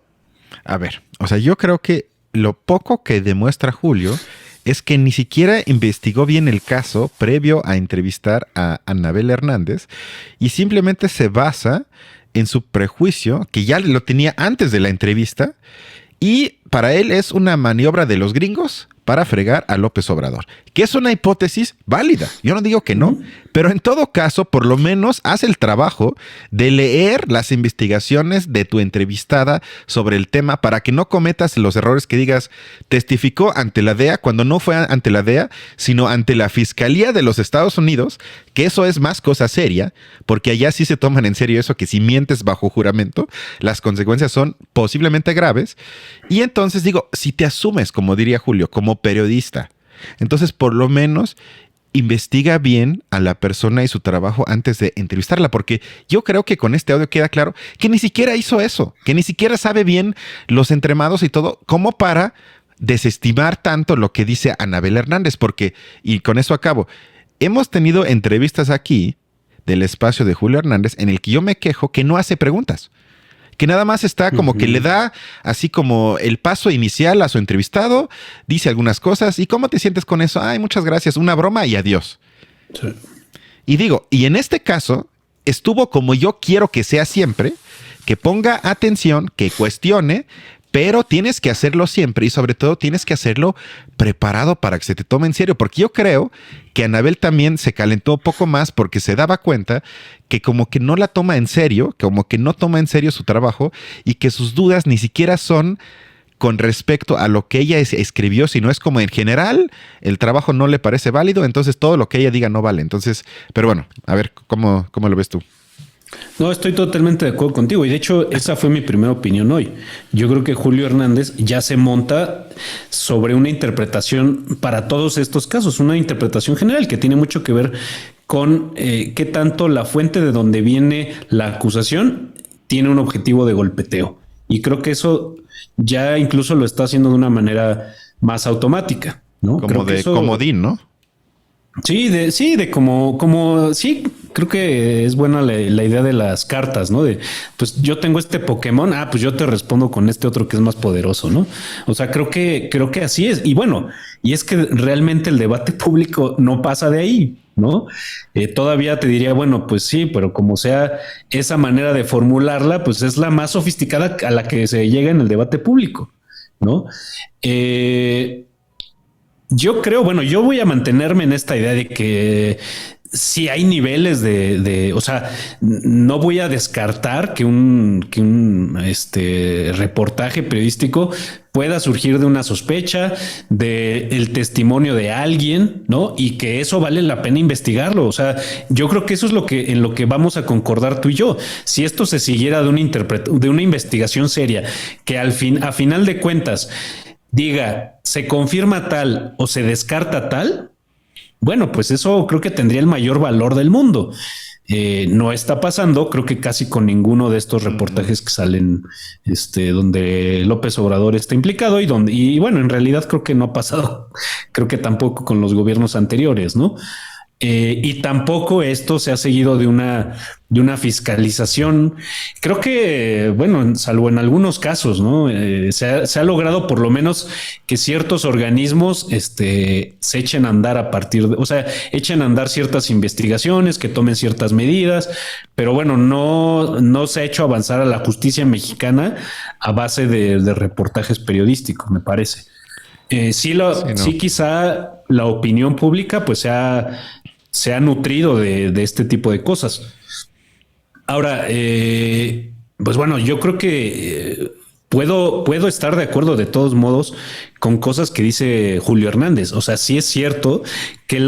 A ver, o sea, yo creo que lo poco que demuestra Julio es que ni siquiera investigó bien el caso previo a entrevistar a Anabel Hernández y simplemente se basa en su prejuicio, que ya lo tenía antes de la entrevista, y para él es una maniobra de los gringos para fregar a López Obrador, que es una hipótesis válida. Yo no digo que no, pero en todo caso, por lo menos haz el trabajo de leer las investigaciones de tu entrevistada sobre el tema para que no cometas los errores que digas, testificó ante la DEA, cuando no fue ante la DEA, sino ante la Fiscalía de los Estados Unidos, que eso es más cosa seria, porque allá sí se toman en serio eso, que si mientes bajo juramento, las consecuencias son posiblemente graves. Y entonces digo, si te asumes, como diría Julio, como periodista, entonces por lo menos investiga bien a la persona y su trabajo antes de entrevistarla, porque yo creo que con este audio queda claro que ni siquiera hizo eso, que ni siquiera sabe bien los entremados y todo, como para desestimar tanto lo que dice Anabel Hernández, porque, y con eso acabo, hemos tenido entrevistas aquí del espacio de Julio Hernández en el que yo me quejo que no hace preguntas. Que nada más está como que le da así como el paso inicial a su entrevistado, dice algunas cosas. ¿Y cómo te sientes con eso? Ay, muchas gracias, una broma y adiós. Sí. Y digo, y en este caso estuvo como yo quiero que sea siempre, que ponga atención, que cuestione, pero tienes que hacerlo siempre y sobre todo tienes que hacerlo preparado para que se te tome en serio, porque yo creo que Anabel también se calentó un poco más porque se daba cuenta que como que no la toma en serio, como que no toma en serio su trabajo y que sus dudas ni siquiera son con respecto a lo que ella escribió, sino es como en general el trabajo no le parece válido, entonces todo lo que ella diga no vale. Entonces, pero bueno, a ver, ¿cómo lo ves tú? No, estoy totalmente de acuerdo contigo y de hecho esa fue mi primera opinión hoy. Yo creo que Julio Hernández ya se monta sobre una interpretación para todos estos casos, una interpretación general que tiene mucho que ver con qué tanto la fuente de donde viene la acusación tiene un objetivo de golpeteo. Y creo que eso ya incluso lo está haciendo de una manera más automática, ¿no? Como creo de que eso, comodín, ¿no? Sí, sí, creo que es buena la idea de las cartas, ¿no? De, pues yo tengo este Pokémon, pues yo te respondo con este otro que es más poderoso, ¿no? O sea, creo que así es. Y bueno, y es que realmente el debate público no pasa de ahí, ¿no? Todavía te diría, bueno, pues sí, pero como sea esa manera de formularla, pues es la más sofisticada a la que se llega en el debate público, ¿no? Yo creo, bueno, yo voy a mantenerme en esta idea de que sí hay niveles o sea, no voy a descartar que un reportaje periodístico pueda surgir de una sospecha, de el testimonio de alguien, ¿no? Y que eso vale la pena investigarlo. O sea, yo creo que eso es en lo que vamos a concordar tú y yo. Si esto se siguiera de una investigación seria, que a final de cuentas diga, se confirma tal o se descarta tal, bueno, pues eso creo que tendría el mayor valor del mundo. No está pasando, creo que casi con ninguno de estos reportajes que salen, donde López Obrador está implicado y bueno, en realidad creo que no ha pasado, creo que tampoco con los gobiernos anteriores, ¿no? Y tampoco esto se ha seguido de una fiscalización. Creo que, bueno, salvo en algunos casos, ¿no? Se ha logrado por lo menos que ciertos organismos se echen a andar echen a andar ciertas investigaciones, que tomen ciertas medidas, pero bueno, no se ha hecho avanzar a la justicia mexicana a base de reportajes periodísticos, me parece. Sí, quizá la opinión pública pues se ha nutrido de este tipo de cosas. Ahora, pues bueno, yo creo que puedo estar de acuerdo de todos modos con cosas que dice Julio Hernández. O sea, sí es cierto que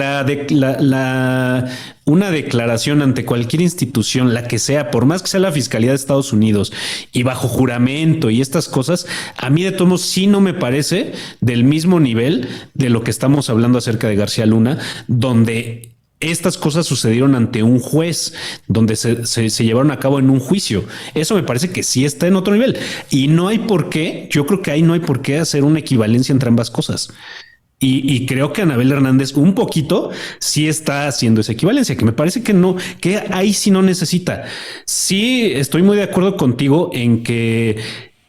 una declaración ante cualquier institución, la que sea, por más que sea la Fiscalía de Estados Unidos y bajo juramento y estas cosas, a mí de todos modos sí no me parece del mismo nivel de lo que estamos hablando acerca de García Luna, donde estas cosas sucedieron ante un juez, donde se llevaron a cabo en un juicio. Eso me parece que sí está en otro nivel. Y no hay por qué, yo creo que ahí no hay por qué hacer una equivalencia entre ambas cosas. Y creo que Anabel Hernández un poquito sí está haciendo esa equivalencia, que me parece que no, que ahí sí no necesita. Sí, estoy muy de acuerdo contigo en que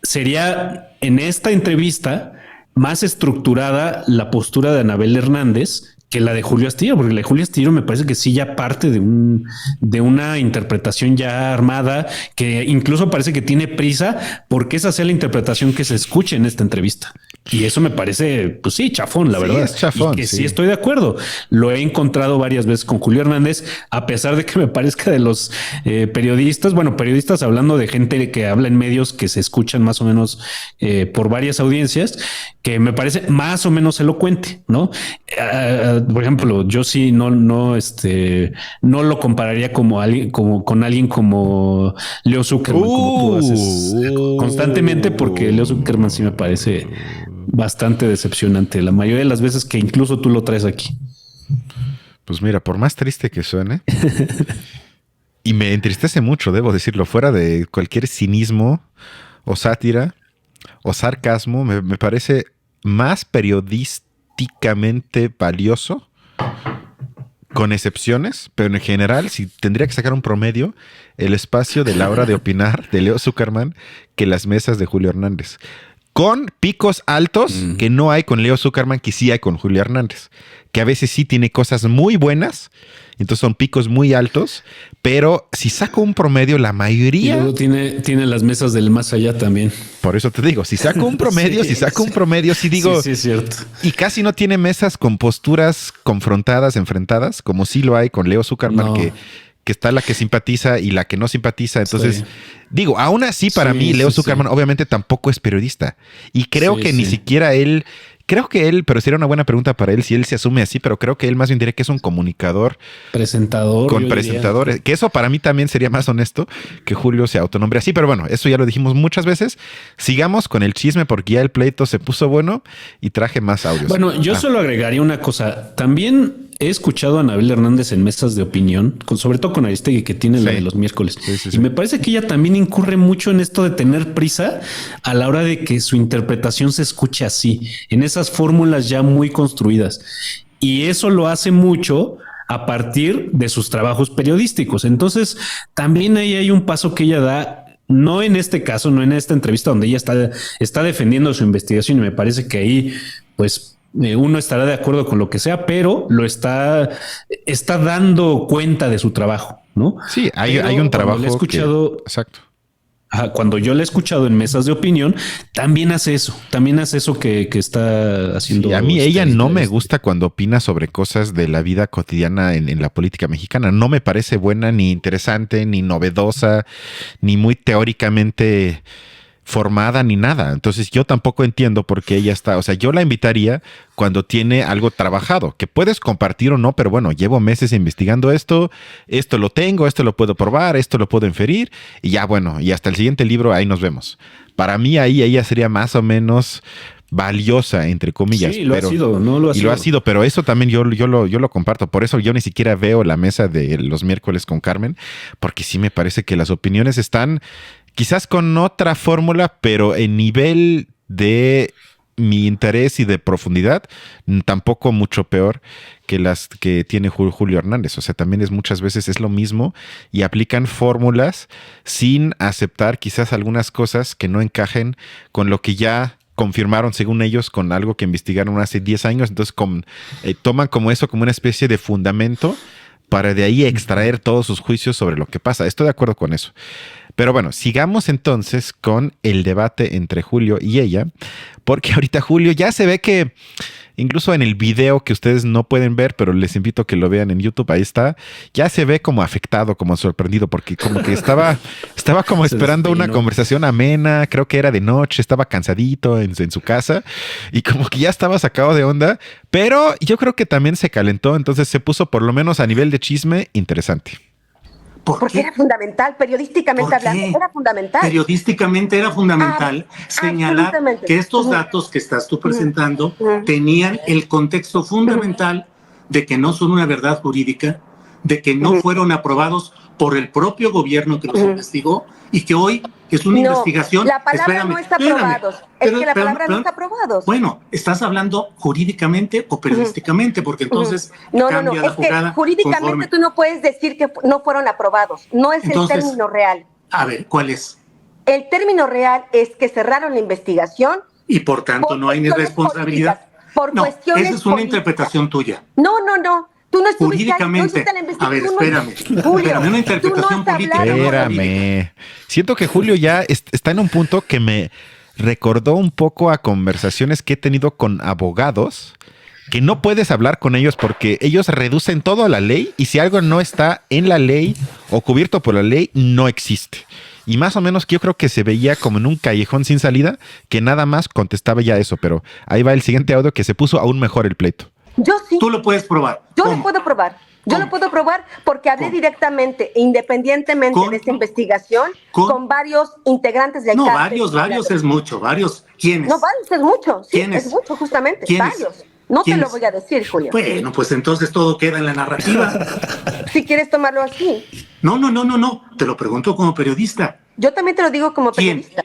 sería en esta entrevista más estructurada la postura de Anabel Hernández que la de Julio Astillero, porque la de Julio Astillero me parece que sí ya parte de una interpretación ya armada, que incluso parece que tiene prisa porque esa sea la interpretación que se escuche en esta entrevista. Y eso me parece, pues sí, chafón, la verdad. Es chafón, y que sí estoy de acuerdo. Lo he encontrado varias veces con Julio Hernández, a pesar de que me parezca de los periodistas hablando de gente que habla en medios que se escuchan más o menos por varias audiencias, que me parece más o menos elocuente, ¿no? Por ejemplo, yo sí no lo compararía con alguien como Leo Zuckerman, como tú haces constantemente, porque Leo Zuckerman sí me parece bastante decepcionante la mayoría de las veces que incluso tú lo traes aquí. Pues mira, por más triste que suene, y me entristece mucho, debo decirlo, fuera de cualquier cinismo o sátira o sarcasmo, me parece más periodísticamente valioso con excepciones, pero en general, si tendría que sacar un promedio, el espacio de la hora de opinar de Leo Zuckerman que las mesas de Julio Hernández. Con picos altos que no hay con Leo Zuckerman, que sí hay con Julio Hernández. Que a veces sí tiene cosas muy buenas, entonces son picos muy altos, pero si saco un promedio, la mayoría... Y luego tiene las mesas del más allá también. Por eso te digo, si saco un promedio, sí digo... Sí, es cierto. Y casi no tiene mesas con posturas confrontadas, enfrentadas, como sí lo hay con Leo Zuckerman, que está la que simpatiza y la que no simpatiza. Entonces, digo, aún así para mí, Leo Zuckerman obviamente tampoco es periodista. Y creo que ni siquiera él... Creo que él, pero sería una buena pregunta para él si él se asume así, pero creo que él más bien diría que es un comunicador. Presentador. Con presentadores. Que eso para mí también sería más honesto que Julio se autonombre así. Pero bueno, eso ya lo dijimos muchas veces. Sigamos con el chisme porque ya el pleito se puso bueno y traje más audios. Bueno, yo solo agregaría una cosa. También he escuchado a Anabel Hernández en mesas de opinión, sobre todo con Aristegui, que tiene la de los miércoles. Y me parece que ella también incurre mucho en esto de tener prisa a la hora de que su interpretación se escuche así, en esas fórmulas ya muy construidas. Y eso lo hace mucho a partir de sus trabajos periodísticos. Entonces, también ahí hay un paso que ella da. No en este caso, no en esta entrevista donde ella está defendiendo su investigación, y me parece que ahí, pues, uno estará de acuerdo con lo que sea, pero lo está dando cuenta de su trabajo, ¿no? Sí, hay un trabajo. He escuchado, exacto. Cuando yo le he escuchado en mesas de opinión, también hace eso que está haciendo. Sí, a mí ella no me gusta cuando opina sobre cosas de la vida cotidiana en la política mexicana. No me parece buena, ni interesante, ni novedosa, ni muy teóricamente formada ni nada. Entonces yo tampoco entiendo por qué ella está, o sea, yo la invitaría cuando tiene algo trabajado, que puedes compartir o no, pero bueno, llevo meses investigando esto lo tengo, esto lo puedo probar, esto lo puedo inferir, y ya bueno, y hasta el siguiente libro ahí nos vemos. Para mí ahí ella sería más o menos valiosa, entre comillas. Sí, lo ha sido, pero eso también yo lo comparto. Por eso yo ni siquiera veo la mesa de los miércoles con Carmen, porque sí me parece que las opiniones están quizás con otra fórmula, pero en nivel de mi interés y de profundidad, tampoco mucho peor que las que tiene Julio Hernández. O sea, también muchas veces es lo mismo y aplican fórmulas sin aceptar quizás algunas cosas que no encajen con lo que ya confirmaron, según ellos, con algo que investigaron hace 10 años. Entonces toman como eso, como una especie de fundamento para de ahí extraer todos sus juicios sobre lo que pasa. Estoy de acuerdo con eso. Pero bueno, sigamos entonces con el debate entre Julio y ella, porque ahorita Julio ya se ve que, incluso en el video que ustedes no pueden ver, pero les invito a que lo vean en YouTube, ahí está, ya se ve como afectado, como sorprendido, porque como que estaba como esperando una conversación amena, creo que era de noche, estaba cansadito en su casa y como que ya estaba sacado de onda, pero yo creo que también se calentó, entonces se puso por lo menos a nivel de chisme interesante. Porque era fundamental, periodísticamente hablando, era fundamental. Periodísticamente era fundamental señalar que estos datos que estás tú presentando tenían el contexto fundamental de que no son una verdad jurídica, de que no fueron aprobados por el propio gobierno que los investigó y que hoy es una investigación. La palabra no está aprobados. Es que la palabra no está aprobados. Bueno, ¿estás hablando jurídicamente o periodísticamente? Porque entonces cambia la jugada. Jurídicamente tú no puedes decir que no fueron aprobados. No es entonces, el término real. A ver, ¿cuál es? El término real es que cerraron la investigación. Y por tanto no hay ni responsabilidad. Cuestiones esa es una interpretación tuya. No. Tú no jurídicamente. A ver, espérame, una interpretación política. Espérame. Siento que Julio ya está en un punto que me recordó un poco a conversaciones que he tenido con abogados, que no puedes hablar con ellos porque ellos reducen todo a la ley y si algo no está en la ley o cubierto por la ley, no existe. Y más o menos yo creo que se veía como en un callejón sin salida, que nada más contestaba ya eso, pero ahí va el siguiente audio que se puso aún mejor el pleito. Yo sí. Tú lo puedes probar. Yo lo puedo probar. Yo lo puedo probar porque hablé directamente, independientemente de esta investigación, con varios integrantes del cártel. No, varios es mucho. ¿Varios? ¿Quiénes? No, varios es mucho. Sí, ¿Quiénes? Es mucho, justamente. ¿Quiénes? Varios. No te lo voy a decir, Julio. Bueno, pues entonces todo queda en la narrativa. Si quieres tomarlo así. No. Te lo pregunto como periodista. Yo también te lo digo como periodista.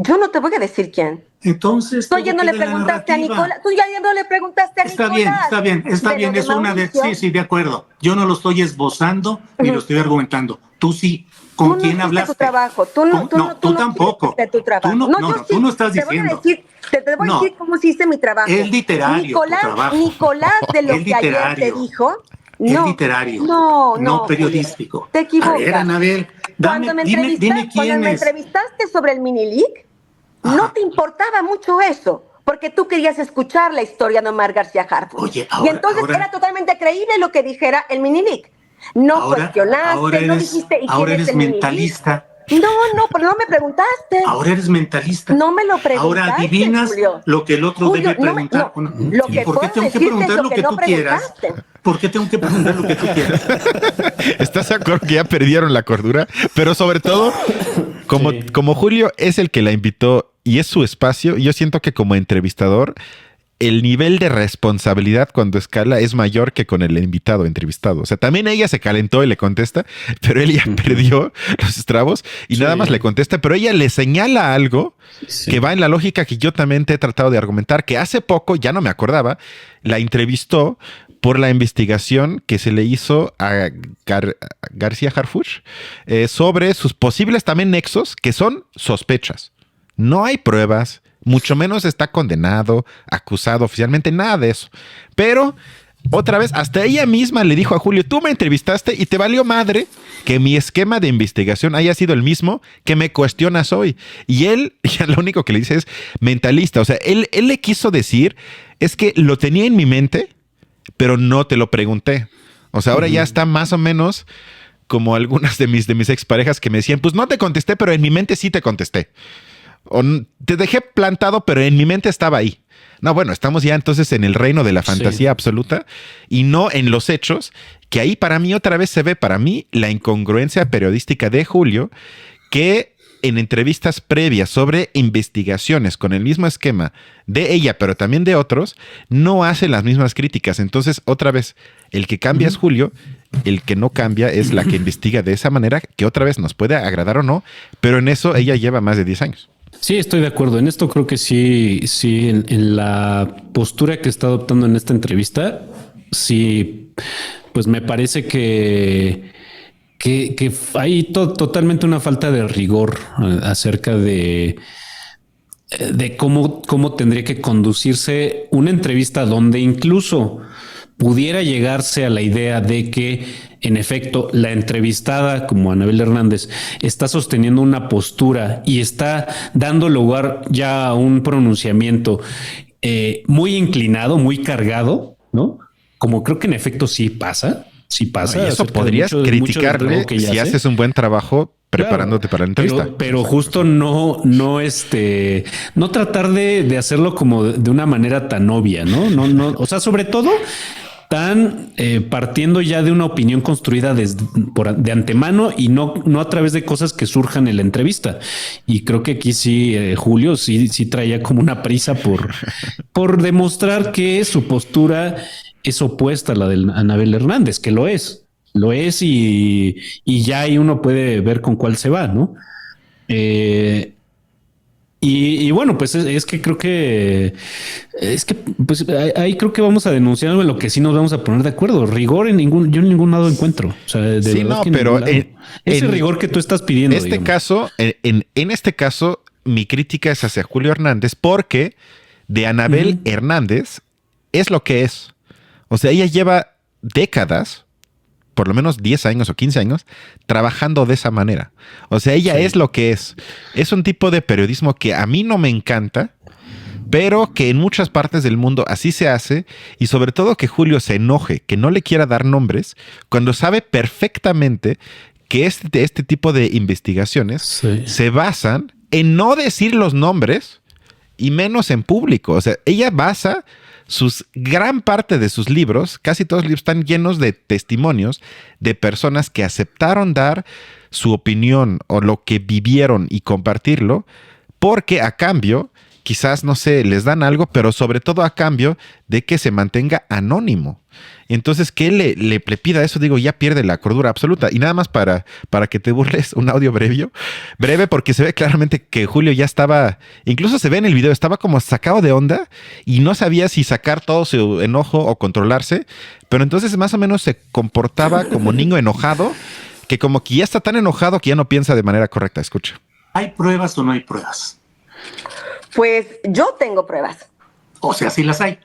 Yo no te voy a decir quién. Entonces, Tú ya no le preguntaste a Nicolás. Tú ya no le preguntaste a Nicolás. Está bien. Es una de... Sí, de acuerdo. Yo no lo estoy esbozando ni lo estoy argumentando. Tú sí. ¿Con quién hablaste? Tu trabajo. Tú tampoco. Tu trabajo. Tú no estás diciendo. Te voy a decir cómo se hice mi trabajo. El literario. Nicolás de lo que ayer te dijo. El literario. No periodístico. Julio, te equivocas. A ver, Anabel, Cuando me entrevistaste sobre el Mini-League, no te importaba mucho eso, porque tú querías escuchar la historia de Omar García Harfuch. Oye, y entonces era totalmente creíble lo que dijera el Mini-League. No cuestionaste, no dijiste... Ahora eres mentalista. No, pero no me preguntaste. Ahora eres mentalista. No me lo preguntaste, ahora adivinas, Julio. Lo que el otro debe preguntar. Lo que ¿Por qué tengo que preguntar lo que tú quieras? ¿Por qué tengo que preguntar lo que tú quieras? ¿Estás de acuerdo que ya perdieron la cordura? Pero sobre todo, como Julio es el que la invitó y es su espacio, yo siento que como entrevistador, el nivel de responsabilidad cuando escala es mayor que con el invitado entrevistado. O sea, también ella se calentó y le contesta, pero él ya perdió los estrabos y nada más le contesta, pero ella le señala algo que va en la lógica que yo también te he tratado de argumentar, que hace poco, ya no me acordaba, la entrevistó por la investigación que se le hizo a García Harfuch sobre sus posibles también nexos, que son sospechas. No hay pruebas, mucho menos está condenado, acusado oficialmente, nada de eso. Pero, otra vez, hasta ella misma le dijo a Julio, tú me entrevistaste y te valió madre que mi esquema de investigación haya sido el mismo que me cuestionas hoy. Y él, ya lo único que le dice es mentalista. O sea, él le quiso decir, es que lo tenía en mi mente, pero no te lo pregunté. O sea, ahora ya está más o menos como algunas de mis exparejas que me decían, pues no te contesté, pero en mi mente sí te contesté. O te dejé plantado, pero en mi mente estaba ahí. No, bueno, estamos ya entonces en el reino de la fantasía absoluta y no en los hechos, que ahí para mí otra vez se ve para mí la incongruencia periodística de Julio, que en entrevistas previas sobre investigaciones con el mismo esquema de ella, pero también de otros, no hace las mismas críticas. Entonces, otra vez, el que cambia es Julio, el que no cambia es la que investiga de esa manera, que otra vez nos puede agradar o no, pero en eso ella lleva más de 10 años. Sí, estoy de acuerdo. En esto creo que sí, en la postura que está adoptando en esta entrevista, sí, pues me parece que hay totalmente una falta de rigor acerca de cómo tendría que conducirse una entrevista donde incluso pudiera llegarse a la idea de que, en efecto, la entrevistada, como Anabel Hernández, está sosteniendo una postura y está dando lugar ya a un pronunciamiento muy inclinado, muy cargado, ¿no? Como creo que en efecto sí pasa. Sí pasa. No, y eso podrías criticarle si haces un buen trabajo preparándote para la entrevista. Pero justo no tratar de hacerlo como de una manera tan obvia, ¿no? O sea, sobre todo están partiendo ya de una opinión construida de antemano y no a través de cosas que surjan en la entrevista. Y creo que aquí sí, Julio sí traía como una prisa por demostrar que su postura es opuesta a la de Anabel Hernández, que lo es y ya ahí uno puede ver con cuál se va, ¿no? Y bueno, pues es que creo que pues ahí creo que vamos a denunciar algo en lo que sí nos vamos a poner de acuerdo. Rigor yo en ningún lado encuentro. O sea, de sí, verdad no, que pero ese rigor que tú estás pidiendo. En este caso, mi crítica es hacia Julio Hernández porque de Anabel Hernández es lo que es. O sea, ella lleva décadas, por lo menos 10 años o 15 años, trabajando de esa manera. O sea, ella es lo que es. Es un tipo de periodismo que a mí no me encanta, pero que en muchas partes del mundo así se hace, y sobre todo que Julio se enoje, que no le quiera dar nombres, cuando sabe perfectamente que este tipo de investigaciones se basan en no decir los nombres y menos en público. O sea, ella basa gran parte de sus libros, casi todos los libros están llenos de testimonios de personas que aceptaron dar su opinión o lo que vivieron y compartirlo, porque a cambio quizás, no sé, les dan algo, pero sobre todo a cambio de que se mantenga anónimo. Entonces, que él le pida eso, digo, ya pierde la cordura absoluta. Y nada más para que te burles, un audio breve, porque se ve claramente que Julio ya estaba, incluso se ve en el video, estaba como sacado de onda y no sabía si sacar todo su enojo o controlarse, pero entonces más o menos se comportaba como niño enojado, que como que ya está tan enojado que ya no piensa de manera correcta. Escucha. ¿Hay pruebas o no hay pruebas? Pues yo tengo pruebas. O sea, sí las hay.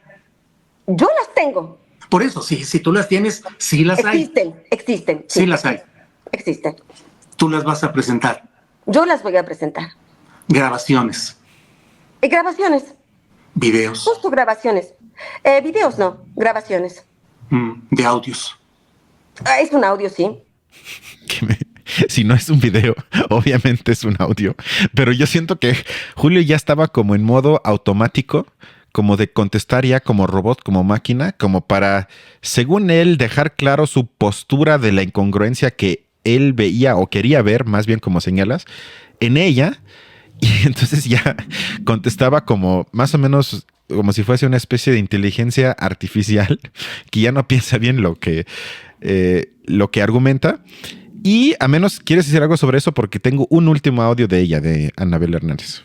Yo las tengo. Por eso, si tú las tienes, sí las hay. Existen. Sí las hay. Existen. Tú las vas a presentar. Yo las voy a presentar. Grabaciones. Grabaciones. Videos. Justo grabaciones. Videos no, grabaciones. De audios. Es un audio, sí. Si no es un video, obviamente es un audio. Pero yo siento que Julio ya estaba como en modo automático, como de contestar ya como robot, como máquina, como para, según él, dejar claro su postura de la incongruencia que él veía o quería ver, más bien como señalas, en ella. Y entonces ya contestaba como más o menos como si fuese una especie de inteligencia artificial que ya no piensa bien lo que argumenta. Y a menos quieres decir algo sobre eso, porque tengo un último audio de ella, de Anabel Hernández.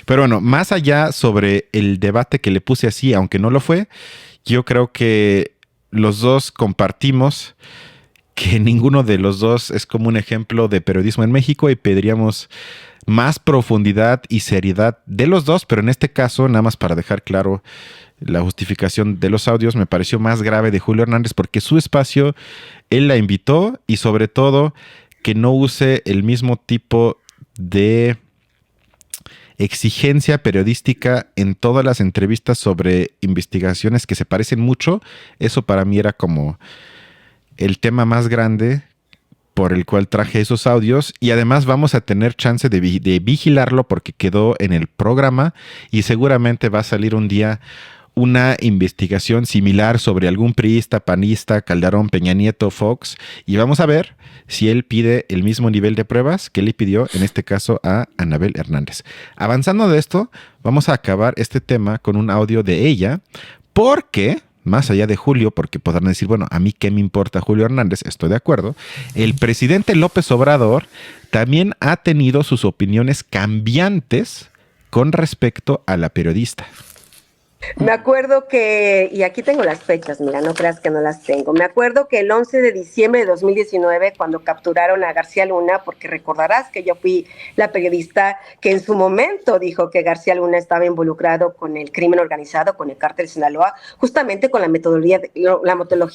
Pero bueno, más allá sobre el debate que le puse así, aunque no lo fue, yo creo que los dos compartimos que ninguno de los dos es como un ejemplo de periodismo en México y pediríamos más profundidad y seriedad de los dos, pero en este caso, nada más para dejar claro la justificación de los audios, me pareció más grave de Julio Hernández porque su espacio, él la invitó y sobre todo que no use el mismo tipo de exigencia periodística en todas las entrevistas sobre investigaciones que se parecen mucho. Eso para mí era como el tema más grande por el cual traje esos audios, y además vamos a tener chance de vigilarlo porque quedó en el programa y seguramente va a salir un día una investigación similar sobre algún priista, panista, Calderón, Peña Nieto, Fox, y vamos a ver si él pide el mismo nivel de pruebas que le pidió en este caso a Anabel Hernández. Avanzando de esto, vamos a acabar este tema con un audio de ella, porque más allá de Julio, porque podrán decir, bueno, a mí qué me importa Julio Hernández, estoy de acuerdo, el presidente López Obrador también ha tenido sus opiniones cambiantes con respecto a la periodista. Me acuerdo que, y aquí tengo las fechas, mira, no creas que no las tengo. Me acuerdo que el 11 de diciembre de 2019, cuando capturaron a García Luna, porque recordarás que yo fui la periodista que en su momento dijo que García Luna estaba involucrado con el crimen organizado, con el cártel de Sinaloa, justamente con la metodología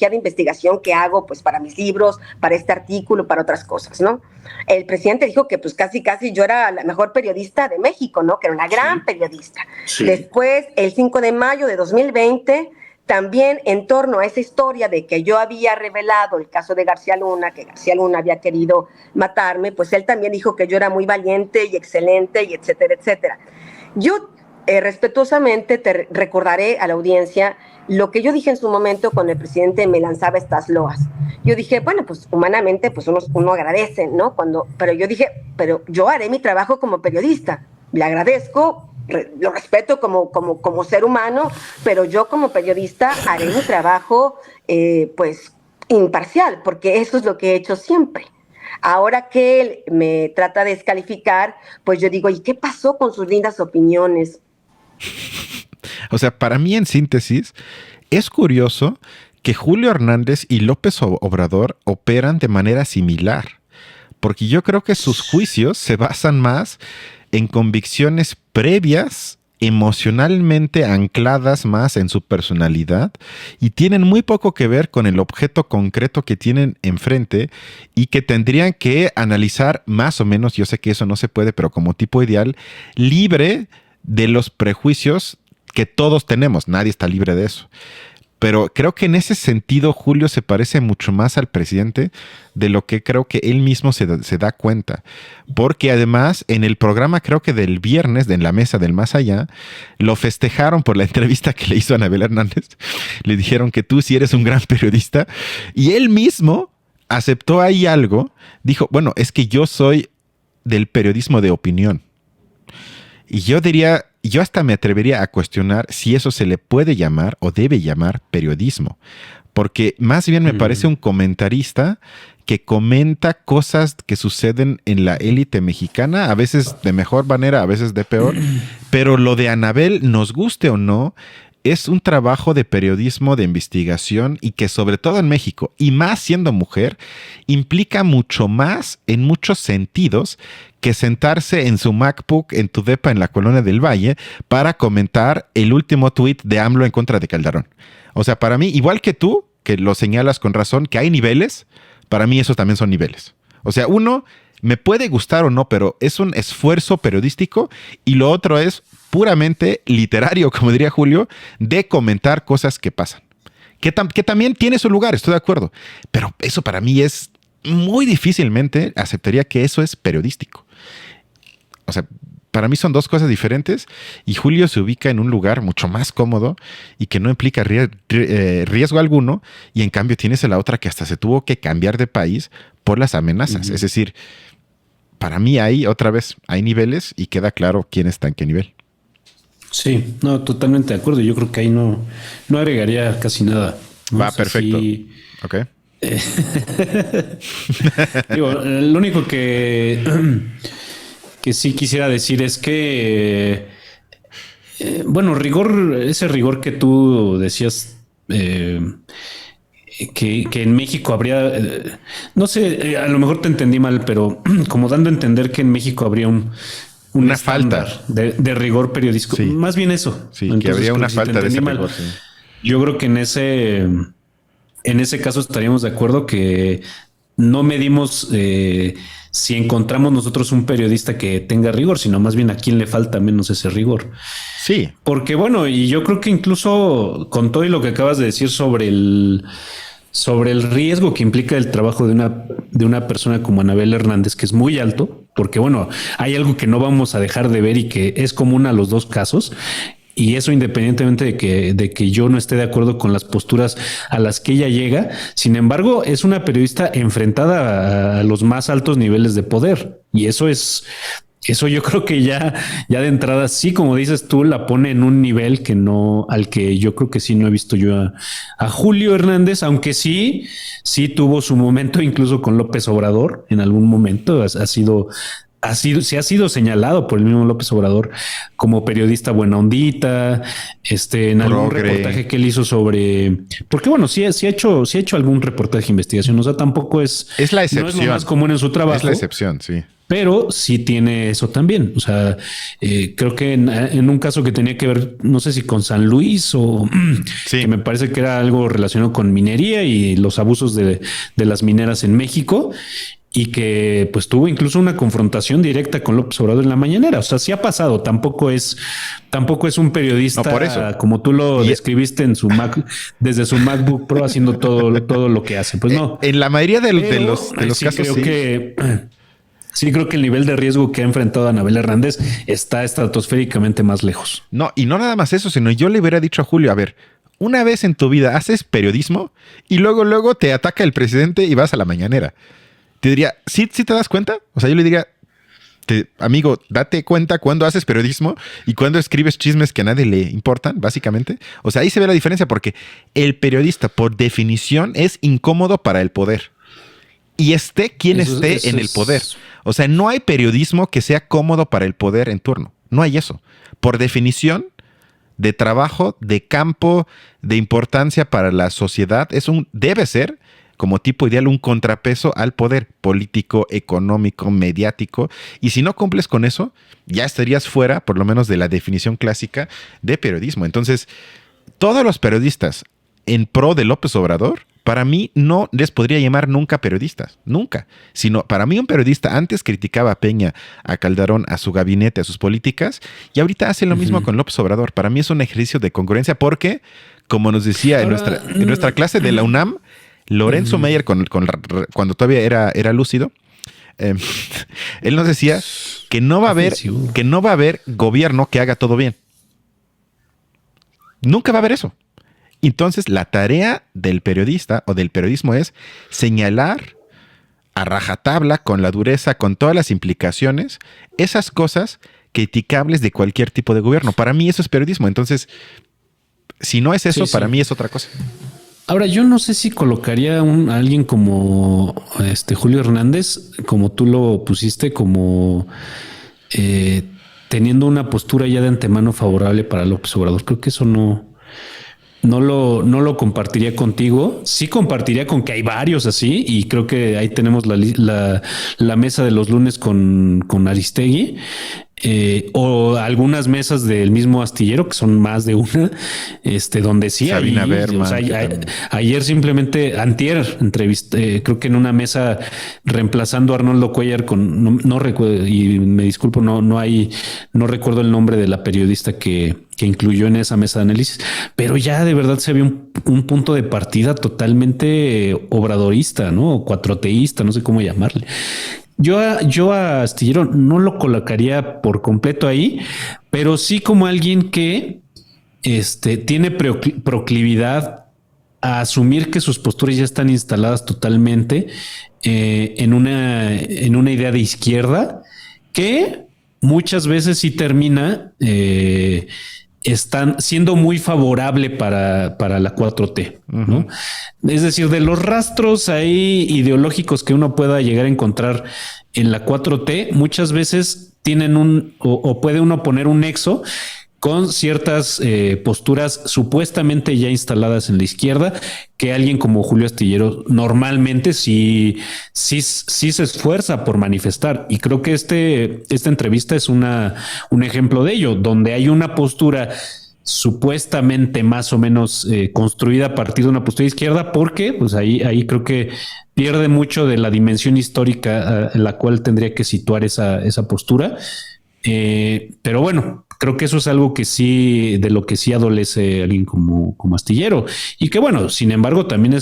de investigación que hago pues para mis libros, para este artículo, para otras cosas, ¿no? El presidente dijo que pues casi yo era la mejor periodista de México, ¿no? Que era una gran periodista. Sí. Después, el 5 de mayo de 2020, también en torno a esa historia de que yo había revelado el caso de García Luna, que García Luna había querido matarme, pues él también dijo que yo era muy valiente y excelente y etcétera, etcétera. Yo respetuosamente te recordaré a la audiencia lo que yo dije en su momento cuando el presidente me lanzaba estas loas. Yo dije, bueno, pues humanamente pues uno agradece, ¿no? Pero yo dije, pero yo haré mi trabajo como periodista. Le agradezco, lo respeto como ser humano, pero yo como periodista haré mi trabajo pues imparcial, porque eso es lo que he hecho siempre. Ahora que él me trata de descalificar, pues yo digo, ¿y qué pasó con sus lindas opiniones? O sea, para mí, en síntesis, es curioso que Julio Hernández y López Obrador operan de manera similar, porque yo creo que sus juicios se basan más en convicciones previas, emocionalmente ancladas más en su personalidad, y tienen muy poco que ver con el objeto concreto que tienen enfrente y que tendrían que analizar más o menos, yo sé que eso no se puede, pero como tipo ideal, libre de los prejuicios que todos tenemos. Nadie está libre de eso. Pero creo que en ese sentido Julio se parece mucho más al presidente de lo que creo que él mismo se da cuenta. Porque además en el programa, creo que del viernes, de En la Mesa del Más Allá, lo festejaron por la entrevista que le hizo a Anabel Hernández. Le dijeron que tú sí eres un gran periodista. Y él mismo aceptó ahí algo. Dijo, bueno, es que yo soy del periodismo de opinión. Y yo diría, yo hasta me atrevería a cuestionar si eso se le puede llamar o debe llamar periodismo, porque más bien me parece un comentarista que comenta cosas que suceden en la élite mexicana, a veces de mejor manera, a veces de peor, pero lo de Anabel, nos guste o no, es un trabajo de periodismo de investigación y que sobre todo en México, y más siendo mujer, implica mucho más en muchos sentidos que sentarse en su MacBook en tu depa en la Colonia del Valle para comentar el último tuit de AMLO en contra de Calderón. O sea, para mí, igual que tú, que lo señalas con razón, que hay niveles, para mí esos también son niveles. O sea, uno me puede gustar o no, pero es un esfuerzo periodístico, y lo otro es puramente literario, como diría Julio, de comentar cosas que pasan. Que también tiene su lugar, estoy de acuerdo. Pero eso para mí es muy difícilmente aceptaría que eso es periodístico. O sea, para mí son dos cosas diferentes, y Julio se ubica en un lugar mucho más cómodo y que no implica riesgo alguno, y en cambio tienes a la otra que hasta se tuvo que cambiar de país por las amenazas. Es decir, para mí hay niveles y queda claro quién está en qué nivel. Sí, no, totalmente de acuerdo. Yo creo que ahí no agregaría casi nada, ¿no? Va, perfecto. Sí. Ok. Digo, lo único que sí quisiera decir es que, bueno, ese rigor que tú decías, que en México habría, no sé, a lo mejor te entendí mal, pero como dando a entender que en México habría una falta de rigor periodístico. Sí. Más bien eso. Sí, entonces, que habría una falta de ese rigor. Sí. Yo creo que en ese caso estaríamos de acuerdo que no medimos si encontramos nosotros un periodista que tenga rigor, sino más bien a quién le falta menos ese rigor. Sí. Porque bueno, y yo creo que incluso con todo y lo que acabas de decir sobre el riesgo que implica el trabajo de una persona como Anabel Hernández, que es muy alto, porque bueno, hay algo que no vamos a dejar de ver y que es común a los dos casos. Y eso independientemente de que yo no esté de acuerdo con las posturas a las que ella llega. Sin embargo, es una periodista enfrentada a los más altos niveles de poder. Y eso yo creo que ya de entrada, sí, como dices tú, la pone en un nivel al que yo creo que sí no he visto yo a Julio Hernández, aunque sí tuvo su momento incluso con López Obrador en algún momento. Ha sido señalado por el mismo López Obrador como periodista buena ondita, en algún reportaje que él hizo porque bueno, sí ha hecho algún reportaje de investigación. O sea, tampoco es la excepción. No es lo más común en su trabajo. Es la excepción, sí. Pero sí tiene eso también. O sea, creo que en un caso que tenía que ver, no sé si con San Luis o sí, que me parece que era algo relacionado con minería y los abusos de las mineras en México, y que pues tuvo incluso una confrontación directa con López Obrador en la mañanera. O sea, sí ha pasado. Tampoco es un periodista, no, por eso, como tú lo describiste desde su MacBook Pro haciendo todo lo que hace. Pues no. En la mayoría de los sí casos creo que sí creo que el nivel de riesgo que ha enfrentado Anabel Hernández está estratosféricamente más lejos. No, y no nada más eso, sino yo le hubiera dicho a Julio, a ver, una vez en tu vida haces periodismo y luego te ataca el presidente y vas a la mañanera. Te diría, ¿sí te das cuenta? O sea, yo le diría, amigo, date cuenta cuando haces periodismo y cuando escribes chismes que a nadie le importan, básicamente. O sea, ahí se ve la diferencia, porque el periodista, por definición, es incómodo para el poder. Y esté quien esté en el poder. O sea, no hay periodismo que sea cómodo para el poder en turno. No hay eso. Por definición, de trabajo, de campo, de importancia para la sociedad, debe ser, como tipo ideal, un contrapeso al poder político, económico, mediático. Y si no cumples con eso, ya estarías fuera, por lo menos, de la definición clásica de periodismo. Entonces, todos los periodistas en pro de López Obrador, para mí no les podría llamar nunca periodistas, nunca. Sino, para mí un periodista antes criticaba a Peña, a Calderón, a su gabinete, a sus políticas, y ahorita hace lo mismo con López Obrador. Para mí es un ejercicio de congruencia porque, como nos decía en nuestra clase de la UNAM, Lorenzo Meyer, cuando todavía era lúcido, él nos decía que no va a haber gobierno que haga todo bien. Nunca va a haber eso. Entonces, la tarea del periodista o del periodismo es señalar a rajatabla, con la dureza, con todas las implicaciones, esas cosas criticables de cualquier tipo de gobierno. Para mí eso es periodismo. Entonces, si no es eso, para mí es otra cosa. Ahora, yo no sé si colocaría a alguien como Julio Hernández, como tú lo pusiste, como teniendo una postura ya de antemano favorable para López Obrador. Creo que eso no lo compartiría contigo. Sí compartiría con que hay varios así, y creo que ahí tenemos la mesa de los lunes con Aristegui, o algunas mesas del mismo Astillero, que son más de una, donde sí Sabina Berman, o sea, ayer simplemente antier entrevisté, creo que en una mesa reemplazando a Arnoldo Cuellar no recuerdo, y me disculpo, no recuerdo el nombre de la periodista que incluyó en esa mesa de análisis, pero ya de verdad se había un punto de partida totalmente obradorista, ¿no? O cuatroteísta, no sé cómo llamarle. Yo a Astillero no lo colocaría por completo ahí, pero sí como alguien que tiene proclividad a asumir que sus posturas ya están instaladas totalmente en una idea de izquierda, que muchas veces sí termina están siendo muy favorable para la 4T, ¿no? Es decir, de los rastros ahí ideológicos que uno pueda llegar a encontrar en la 4T, muchas veces tienen o puede uno poner un nexo con ciertas posturas supuestamente ya instaladas en la izquierda, que alguien como Julio Astillero normalmente sí se esfuerza por manifestar. Y creo que esta entrevista es un ejemplo de ello, donde hay una postura supuestamente más o menos construida a partir de una postura izquierda, porque pues ahí creo que pierde mucho de la dimensión histórica en la cual tendría que situar esa postura. Pero bueno, creo que eso es algo que sí, de lo que sí adolece alguien como Astillero, y que bueno, sin embargo, también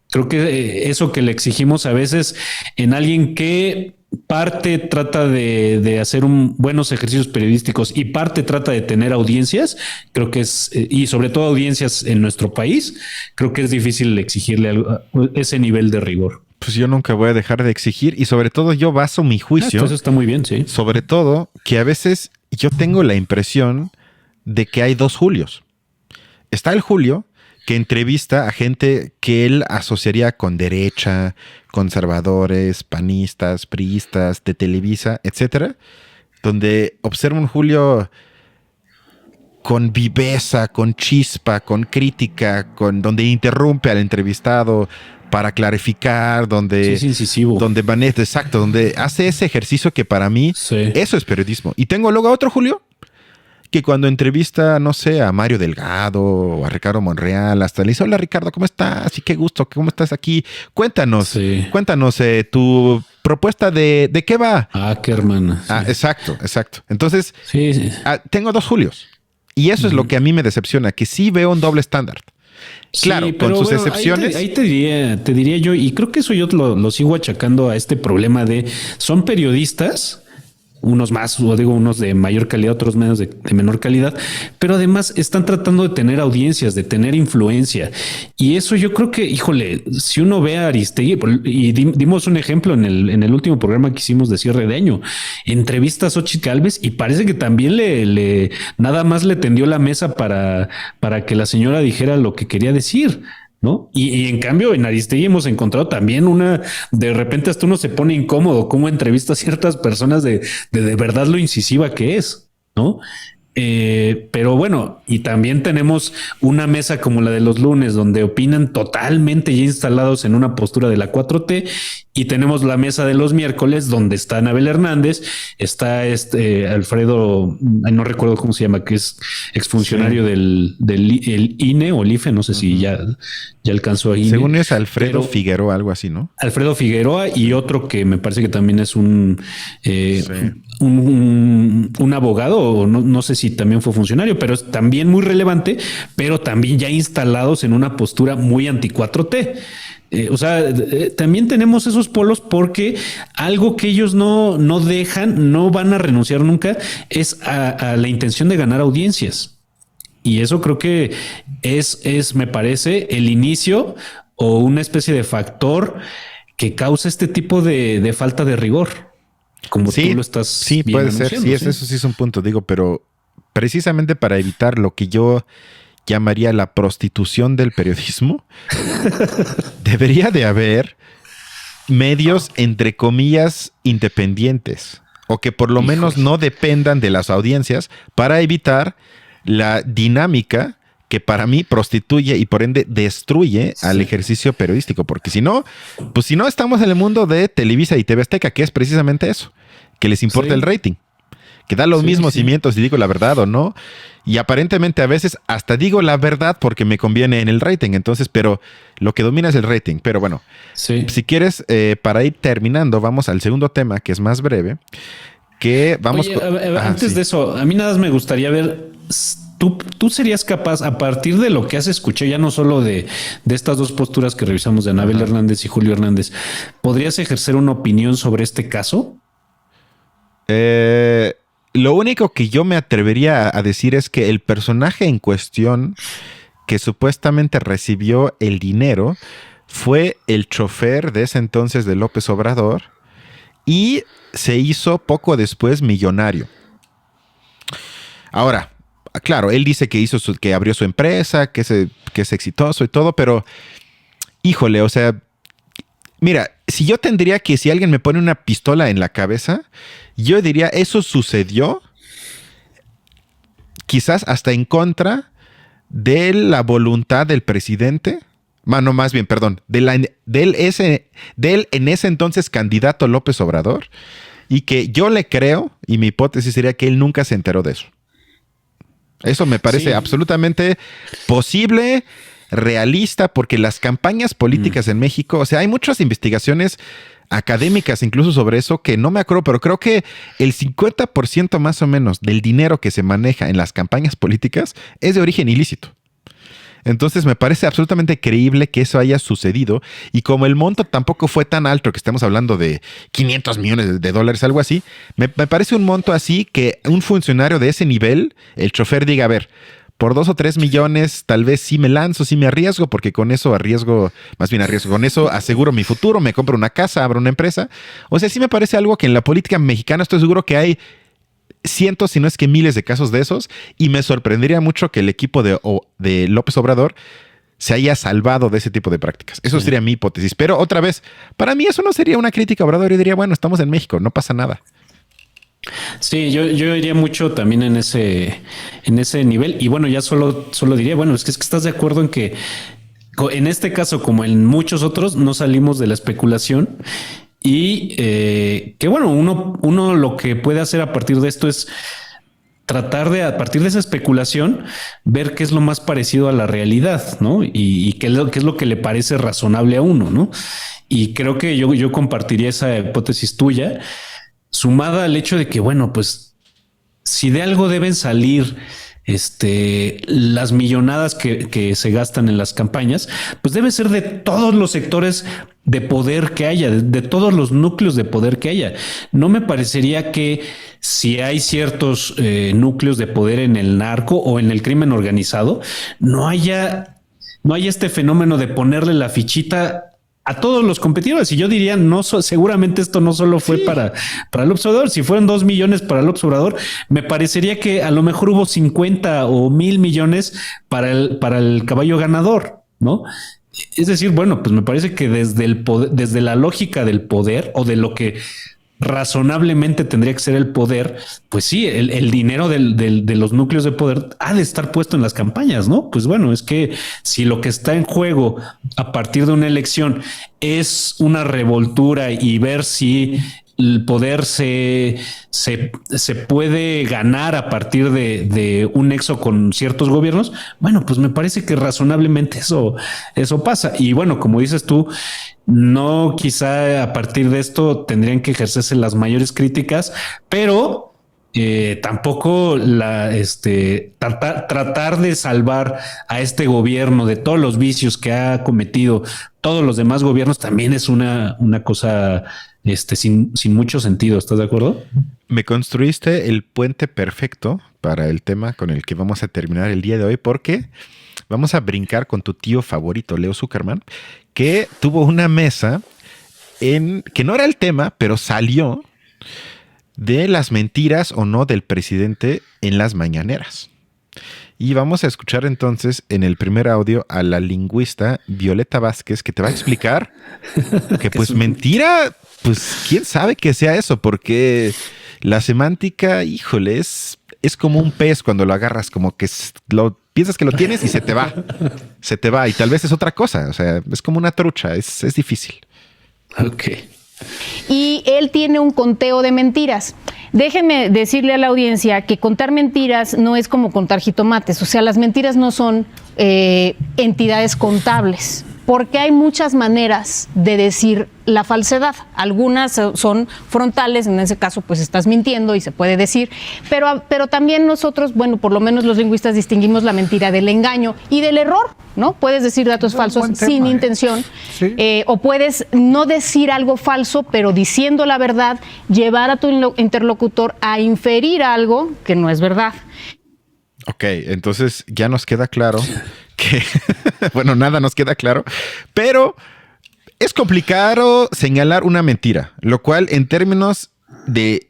creo que eso que le exigimos a veces en alguien que parte trata de hacer buenos ejercicios periodísticos y parte trata de tener audiencias, creo que y sobre todo audiencias en nuestro país, creo que es difícil exigirle ese nivel de rigor. Pues yo nunca voy a dejar de exigir, y sobre todo yo baso mi juicio. Eso está muy bien, sí. Sobre todo que a veces yo tengo la impresión de que hay dos Julios. Está el Julio que entrevista a gente que él asociaría con derecha, conservadores, panistas, priistas, de Televisa, etcétera, donde observa un Julio con viveza, con chispa, con crítica, donde interrumpe al entrevistado para clarificar, donde es incisivo, donde hace ese ejercicio que para mí eso es periodismo. Y tengo luego a otro Julio que cuando entrevista, no sé, a Mario Delgado o a Ricardo Monreal, hasta le dice: hola Ricardo, ¿cómo estás? Y qué gusto, ¿cómo estás aquí? Cuéntanos tu propuesta de qué va. Qué hermana. Exacto. Entonces, tengo dos Julios. Y eso es lo que a mí me decepciona, que sí veo un doble estándar. Claro, con sus excepciones. Ahí te diría yo, y creo que eso yo lo sigo achacando a este problema de son periodistas, unos más, o digo, unos de mayor calidad, otros menos de menor calidad, pero además están tratando de tener audiencias, de tener influencia. Y eso yo creo que, híjole, si uno ve a Aristegui, y dimos un ejemplo en el último programa que hicimos de cierre de año, entrevista a Xochitl Gálvez, y parece que también nada más le tendió la mesa para que la señora dijera lo que quería decir, ¿no? Y en cambio en Aristegui hemos encontrado también de repente hasta uno se pone incómodo cómo entrevista a ciertas personas de verdad lo incisiva que es, ¿no? Pero bueno, y también tenemos una mesa como la de los lunes donde opinan totalmente ya instalados en una postura de la 4T, y tenemos la mesa de los miércoles donde está Anabel Hernández, está Alfredo, no recuerdo cómo se llama, que es exfuncionario del INE o el IFE, no sé si ya alcanzó a INE. Según es Alfredo Figueroa, algo así, ¿no? Alfredo Figueroa, y otro que me parece que también es un abogado, o no sé si también fue funcionario, pero es también muy relevante, pero también ya instalados en una postura muy anti 4T. También tenemos esos polos, porque algo que ellos no dejan, no van a renunciar nunca, es a la intención de ganar audiencias. Y eso creo que me parece, el inicio o una especie de factor que causa este tipo de falta de rigor. como Sí, tú lo estás sí, bien puede ser. anunciando, Sí, eso sí es un punto, digo, pero precisamente para evitar lo que yo llamaría la prostitución del periodismo, debería de haber medios, entre comillas, independientes, o que por lo menos no dependan de las audiencias para evitar la dinámica que para mí prostituye y por ende destruye al ejercicio periodístico, porque si no, pues si no estamos en el mundo de Televisa y TV Azteca, que es precisamente eso, que les importa el rating, que da lo mismo si miento, si digo la verdad o no, y aparentemente a veces hasta digo la verdad porque me conviene en el rating, entonces, pero lo que domina es el rating. Pero bueno, si quieres, para ir terminando, vamos al segundo tema, que es más breve, que vamos... Oye, antes de eso, a mí nada más me gustaría ver... ¿Tú serías capaz, a partir de lo que has escuchado, ya no solo de estas dos posturas que revisamos de Anabel Hernández y Julio Hernández, ¿podrías ejercer una opinión sobre este caso? Lo único que yo me atrevería a decir es que el personaje en cuestión que supuestamente recibió el dinero fue el chofer de ese entonces de López Obrador y se hizo poco después millonario. Ahora, claro, él dice que que abrió su empresa, que es exitoso y todo, pero híjole, o sea, mira, si alguien me pone una pistola en la cabeza, yo diría, eso sucedió quizás hasta en contra de la voluntad del presidente, más bien, perdón, del en ese entonces candidato López Obrador, y que yo le creo, y mi hipótesis sería que él nunca se enteró de eso. Eso me parece absolutamente posible, realista, porque las campañas políticas en México, o sea, hay muchas investigaciones académicas incluso sobre eso que no me acuerdo, pero creo que el 50% más o menos del dinero que se maneja en las campañas políticas es de origen ilícito. Entonces me parece absolutamente creíble que eso haya sucedido, y como el monto tampoco fue tan alto, que estamos hablando de 500 millones de dólares, algo así, me parece un monto así que un funcionario de ese nivel, el chofer diga, a ver, por 2 o 3 millones tal vez sí me lanzo, sí me arriesgo, porque con eso con eso aseguro mi futuro, me compro una casa, abro una empresa. O sea, sí me parece algo que en la política mexicana estoy seguro que hay cientos, si no es que miles de casos de esos, y me sorprendería mucho que el equipo de López Obrador se haya salvado de ese tipo de prácticas. Eso sería mi hipótesis. Pero otra vez, para mí eso no sería una crítica a Obrador. Yo diría, bueno, estamos en México, no pasa nada. Sí, yo iría mucho también en ese nivel. Y bueno, ya solo diría, bueno, es que estás de acuerdo en que en este caso, como en muchos otros, no salimos de la especulación. Y que bueno, uno lo que puede hacer a partir de esto es tratar de, a partir de esa especulación, ver qué es lo más parecido a la realidad, ¿no? Y qué es lo que le parece razonable a uno, ¿no? Y creo que yo compartiría esa hipótesis tuya, sumada al hecho de que, bueno, pues si de algo deben salir las millonadas que se gastan en las campañas, pues debe ser de todos los sectores de poder que haya, de todos los núcleos de poder que haya. No me parecería que si hay ciertos núcleos de poder en el narco o en el crimen organizado, no haya este fenómeno de ponerle la fichita a todos los competidores. Y yo diría, seguramente esto no solo fue para el observador. Si fueron 2 millones para el observador, me parecería que a lo mejor hubo 50 o 1,000 millones para el caballo ganador, ¿no? Es decir, bueno, pues me parece que desde el poder, desde la lógica del poder o de lo que razonablemente tendría que ser el poder, pues sí, el dinero de los núcleos de poder ha de estar puesto en las campañas, ¿no? Pues bueno, es que si lo que está en juego a partir de una elección es una revoltura y ver si el poder se puede ganar a partir de un nexo con ciertos gobiernos, bueno, pues me parece que razonablemente eso pasa. Y bueno, como dices tú, no quizá a partir de esto tendrían que ejercerse las mayores críticas, pero tampoco tratar de salvar a este gobierno de todos los vicios que ha cometido todos los demás gobiernos también es una cosa sin mucho sentido. ¿Estás de acuerdo? Me construiste el puente perfecto para el tema con el que vamos a terminar el día de hoy, porque vamos a brincar con tu tío favorito, Leo Zuckerman, que tuvo una mesa que no era el tema, pero salió de las mentiras o no del presidente en las mañaneras. Y vamos a escuchar entonces en el primer audio a la lingüista Violeta Vázquez, que te va a explicar que pues mentira, pues quién sabe que sea eso, porque la semántica, híjole, es como un pez cuando lo agarras, como que piensas que lo tienes y se te va y tal vez es otra cosa, o sea, es como una trucha, es difícil. Ok. Y él tiene un conteo de mentiras. Déjenme decirle a la audiencia que contar mentiras no es como contar jitomates. O sea, las mentiras no son entidades contables, porque hay muchas maneras de decir la falsedad. Algunas son frontales, en ese caso pues estás mintiendo y se puede decir, pero también nosotros, bueno, por lo menos los lingüistas distinguimos la mentira del engaño y del error, ¿no? Puedes decir datos falsos sin intención, Sí. o puedes no decir algo falso, pero diciendo la verdad, llevar a tu interlocutor a inferir algo que no es verdad. Ok, entonces ya nos queda claro que, bueno, nada nos queda claro, pero es complicado señalar una mentira, lo cual en términos de,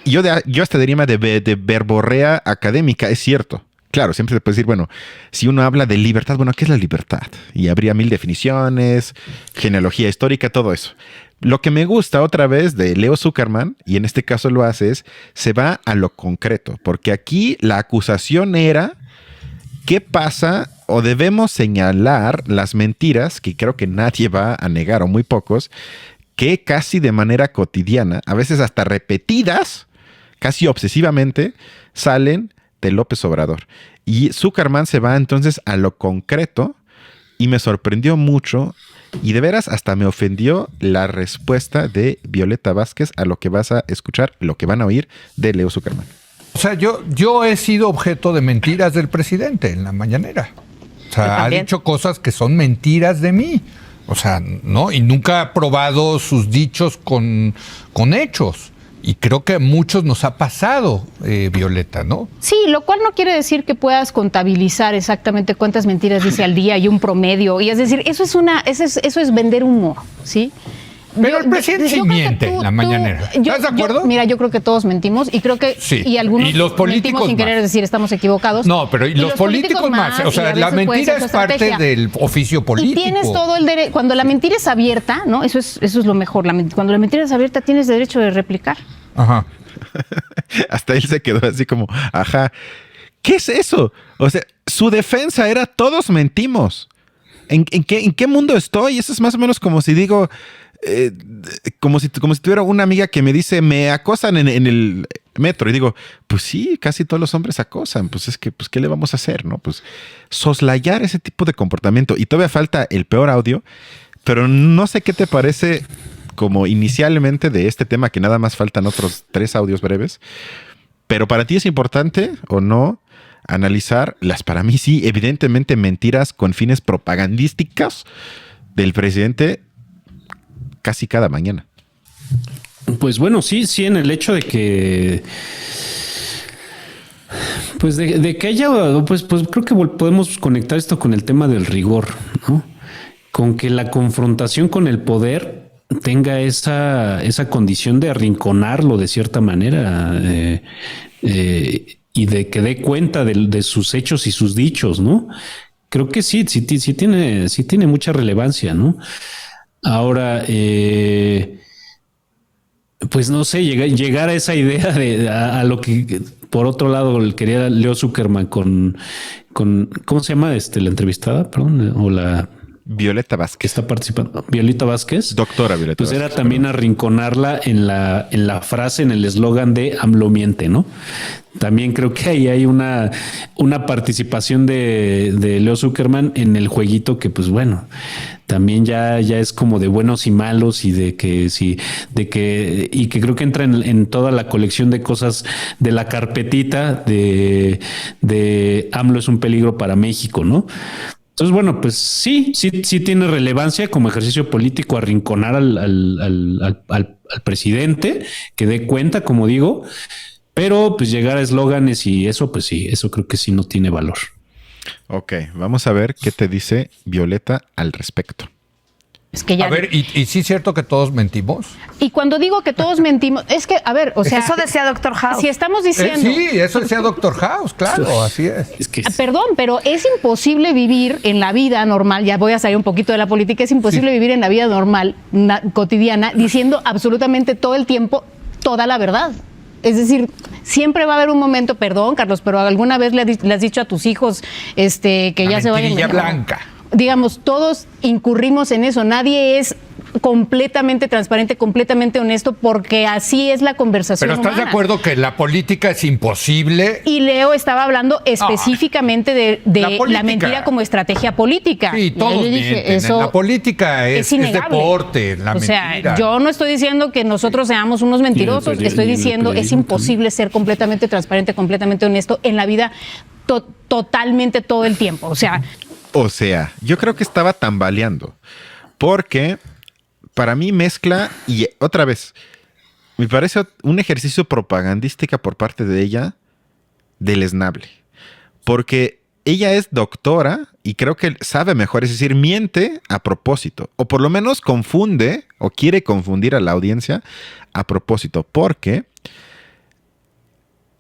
yo hasta diría de verborrea académica, es cierto. Claro, siempre se puede decir, bueno, si uno habla de libertad, bueno, ¿qué es la libertad? Y habría 1000 definiciones, genealogía histórica, todo eso. Lo que me gusta otra vez de Leo Zuckerman, y en este caso lo hace, se va a lo concreto, porque aquí la acusación era qué pasa o debemos señalar las mentiras, que creo que nadie va a negar o muy pocos, que casi de manera cotidiana, a veces hasta repetidas, casi obsesivamente, salen de López Obrador. Y Zuckerman se va entonces a lo concreto y me sorprendió mucho y de veras hasta me ofendió la respuesta de Violeta Vázquez a lo que vas a escuchar, lo que van a oír de Leo Zuckerman. O sea, yo he sido objeto de mentiras del presidente en la mañanera. O sea, ha dicho cosas que son mentiras de mí. O sea, ¿no? Y nunca ha probado sus dichos con hechos. Y creo que a muchos nos ha pasado, Violeta, ¿no? Sí, lo cual no quiere decir que puedas contabilizar exactamente cuántas mentiras dice al día y un promedio. Y es decir, eso es vender humo, ¿sí? Pero el presidente sí miente en la mañanera. ¿Estás de acuerdo? Mira, yo creo que todos mentimos y creo que sí. Y algunos y los políticos mentimos sin querer decir estamos equivocados. No, pero y los políticos más. O sea, la mentira es parte del oficio político. Y tienes todo el derecho. Cuando la mentira es abierta, ¿no? Eso es lo mejor. Cuando la mentira es abierta, tienes derecho de replicar. Ajá. Hasta él se quedó así como, ajá, ¿qué es eso? O sea, su defensa era todos mentimos. ¿En qué mundo estoy? Eso es más o menos como si digo, como si tuviera una amiga que me dice, me acosan en el metro. Y digo, pues sí, casi todos los hombres acosan. Pues es que, pues, ¿qué le vamos a hacer? ¿No? Pues soslayar ese tipo de comportamiento. Y todavía falta el peor audio, pero no sé qué te parece como inicialmente de este tema, que nada más faltan otros 3 audios breves. Pero para ti es importante o no analizar para mí sí, evidentemente mentiras con fines propagandísticos del presidente casi cada mañana. Pues bueno, sí, en el hecho de que pues de que haya, pues creo que podemos conectar esto con el tema del rigor, ¿no? Con que la confrontación con el poder tenga esa condición de arrinconarlo de cierta manera, y de que dé cuenta de sus hechos y sus dichos, ¿no? Creo que sí tiene mucha relevancia, ¿no? Ahora, pues no sé, llegar a esa idea a lo que por otro lado quería Leo Zuckerman con ¿cómo se llama la entrevistada? Perdón, o la Violeta Vázquez. Que está participando. Violeta Vázquez. Doctora Violeta pues Vázquez. Era también arrinconarla en la frase, en el eslogan de AMLO miente, ¿no? También creo que ahí hay una participación de Leo Zuckerman en el jueguito que, pues bueno, también ya es como de buenos y malos y que creo que entra en toda la colección de cosas de la carpetita de AMLO es un peligro para México, ¿no? Entonces, bueno, pues sí tiene relevancia como ejercicio político arrinconar al presidente, que dé cuenta, como digo, pero pues llegar a eslóganes y eso, pues sí, eso creo que sí no tiene valor. Ok, vamos a ver qué te dice Violeta al respecto. Es que ya a ver, ¿y sí es cierto que todos mentimos? Y cuando digo que todos mentimos, es que, a ver, o sea... Eso decía Doctor House. Si estamos diciendo... Sí, eso decía Doctor House, claro, así es. Es que Perdón, pero es imposible vivir en la vida normal, ya voy a salir un poquito de la política, es imposible vivir en la vida normal, cotidiana, diciendo absolutamente todo el tiempo toda la verdad. Es decir, siempre va a haber un momento, perdón, Carlos, pero alguna vez le has dicho a tus hijos que ya se vayan... Mentirilla blanca. Digamos, todos incurrimos en eso, nadie es completamente transparente, completamente honesto, porque así es la conversación Pero ¿estás humana. de acuerdo que la política es imposible? Y Leo estaba hablando específicamente de la mentira como estrategia política. Sí, todos yo dije, mienten. eso La política es innegable. deporte, la mentira. sea, yo no estoy diciendo que nosotros seamos unos mentirosos, estoy diciendo es imposible ser completamente transparente, completamente honesto en la vida totalmente todo el tiempo. O sea, yo creo que estaba tambaleando. Porque para mí mezcla, y otra vez, me parece un ejercicio propagandística por parte de ella deleznable. Porque ella es doctora y creo que sabe mejor, es decir, miente a propósito. O por lo menos confunde o quiere confundir a la audiencia a propósito. Porque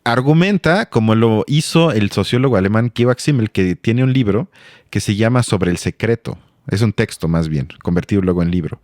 argumenta, como lo hizo el sociólogo alemán Georg Simmel, que tiene un libro que se llama Sobre el secreto. Es un texto más bien, convertido luego en libro,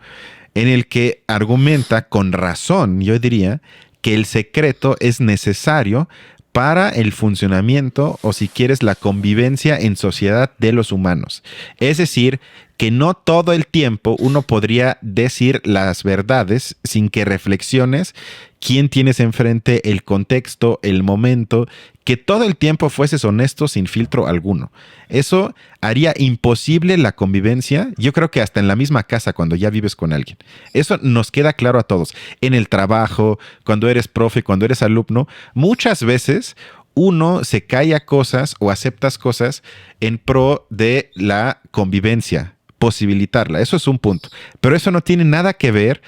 en el que argumenta con razón, yo diría, que el secreto es necesario para el funcionamiento o, si quieres, la convivencia en sociedad de los humanos. Es decir, que no todo el tiempo uno podría decir las verdades sin que reflexiones quién tienes enfrente, el contexto, el momento, que todo el tiempo fueses honesto sin filtro alguno. Eso haría imposible la convivencia, yo creo que hasta en la misma casa cuando ya vives con alguien. Eso nos queda claro a todos. En el trabajo, cuando eres profe, cuando eres alumno, muchas veces uno se calla cosas o aceptas cosas en pro de la convivencia, posibilitarla. Eso es un punto. Pero eso no tiene nada que ver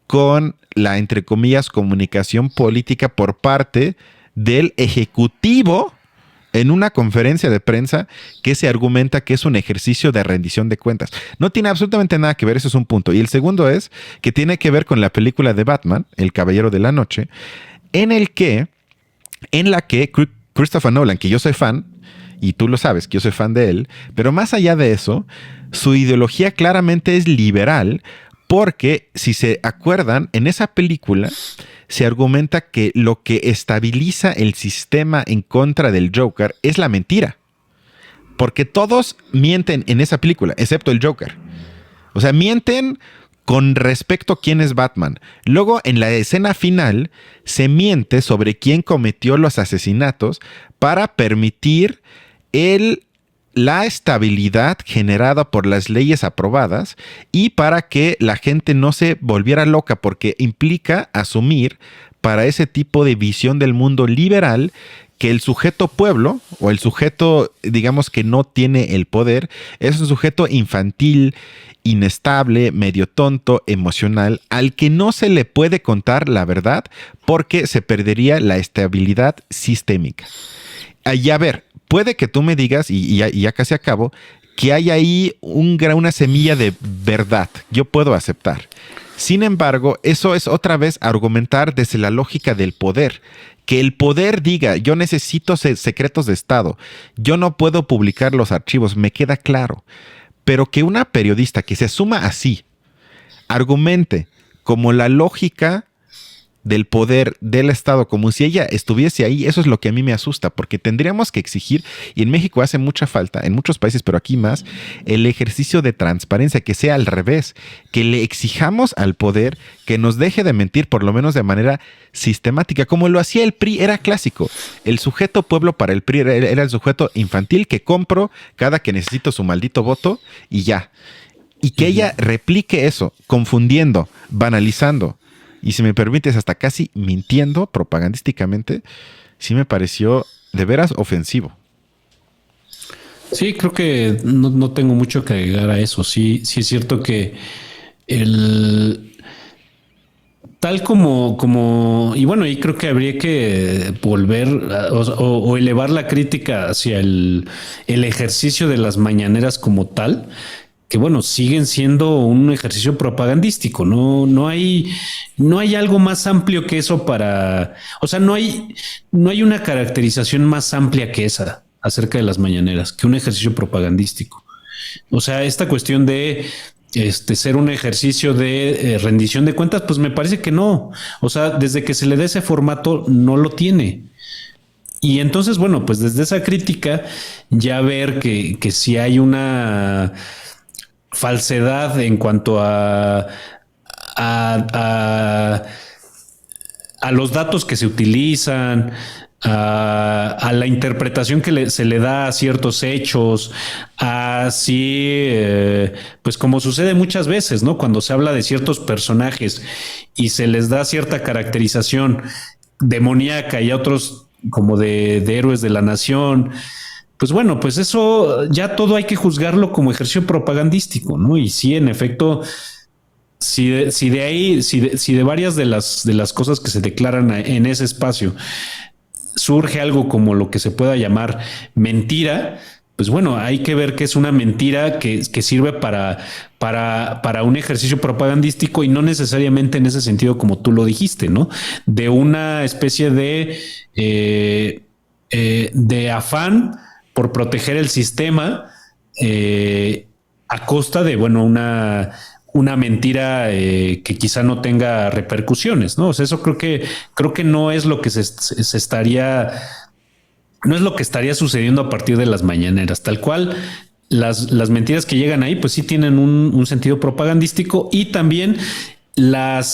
con la, entre comillas, comunicación política por parte del Ejecutivo en una conferencia de prensa que se argumenta que es un ejercicio de rendición de cuentas. No tiene absolutamente nada que ver, eso es un punto. Y el segundo es que tiene que ver con la película de Batman, El Caballero de la Noche, en la que Christopher Nolan, que yo soy fan, y tú lo sabes, que yo soy fan de él, pero más allá de eso, su ideología claramente es liberal, porque si se acuerdan, en esa película se argumenta que lo que estabiliza el sistema en contra del Joker es la mentira. Porque todos mienten en esa película, excepto el Joker. O sea, mienten con respecto a quién es Batman. Luego, en la escena final, se miente sobre quién cometió los asesinatos para permitir la estabilidad generada por las leyes aprobadas y para que la gente no se volviera loca, porque implica asumir para ese tipo de visión del mundo liberal que el sujeto pueblo o el sujeto, digamos, que no tiene el poder, es un sujeto infantil, inestable, medio tonto, emocional, al que no se le puede contar la verdad porque se perdería la estabilidad sistémica. Y a ver, puede que tú me digas, y ya casi acabo, que hay ahí una semilla de verdad. Yo puedo aceptar. Sin embargo, eso es otra vez argumentar desde la lógica del poder. Que el poder diga, yo necesito secretos de Estado, yo no puedo publicar los archivos, me queda claro. Pero que una periodista que se asuma así, argumente como la lógica del poder del Estado, como si ella estuviese ahí, eso es lo que a mí me asusta, porque tendríamos que exigir, y en México hace mucha falta, en muchos países, pero aquí más, el ejercicio de transparencia, que sea al revés, que le exijamos al poder que nos deje de mentir, por lo menos de manera sistemática, como lo hacía el PRI, era clásico. El sujeto pueblo para el PRI era el sujeto infantil que compro cada que necesito su maldito voto y ya. Y que ella replique eso, confundiendo, banalizando, y si me permites, hasta casi mintiendo propagandísticamente, sí me pareció de veras ofensivo. Sí, creo que no tengo mucho que agregar a eso. Sí es cierto que tal como, y bueno, y creo que habría que volver o elevar la crítica hacia el ejercicio de las mañaneras como tal, bueno, siguen siendo un ejercicio propagandístico. No hay algo más amplio que eso no hay una caracterización más amplia que esa acerca de las mañaneras, que un ejercicio propagandístico. O sea, esta cuestión de ser un ejercicio de rendición de cuentas, pues me parece que no. O sea, desde que se le dé ese formato, no lo tiene. Y entonces, bueno, pues desde esa crítica, ya ver que si hay una falsedad en cuanto a los datos que se utilizan, a la interpretación que se le da a ciertos hechos, así pues como sucede muchas veces, ¿no? Cuando se habla de ciertos personajes y se les da cierta caracterización demoníaca y a otros como de héroes de la nación, pues bueno, pues eso ya todo hay que juzgarlo como ejercicio propagandístico, ¿no? Y sí, en efecto, si de varias de las cosas que se declaran en ese espacio surge algo como lo que se pueda llamar mentira, pues bueno, hay que ver que es una mentira que sirve para un ejercicio propagandístico y no necesariamente en ese sentido como tú lo dijiste, ¿no? De una especie de afán por proteger el sistema a costa de, bueno, una mentira que quizá no tenga repercusiones, ¿no? O sea, eso creo que no es lo que no es lo que estaría sucediendo a partir de las mañaneras. Tal cual, las mentiras que llegan ahí, pues sí tienen un sentido propagandístico y también los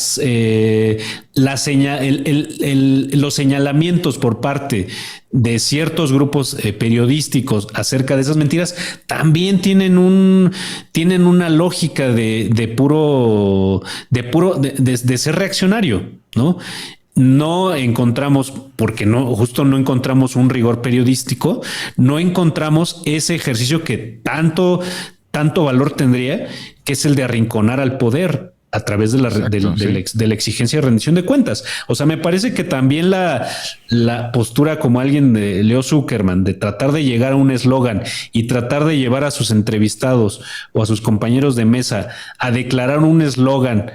señalamientos por parte de ciertos grupos periodísticos acerca de esas mentiras también tienen una lógica de ser reaccionario, ¿no? No encontramos, porque justo no encontramos un rigor periodístico, no encontramos ese ejercicio que tanto valor tendría, que es el de arrinconar al poder a través de la exigencia de rendición de cuentas. O sea, me parece que también la postura como alguien de Leo Zuckerman de tratar de llegar a un eslogan y tratar de llevar a sus entrevistados o a sus compañeros de mesa a declarar un eslogan,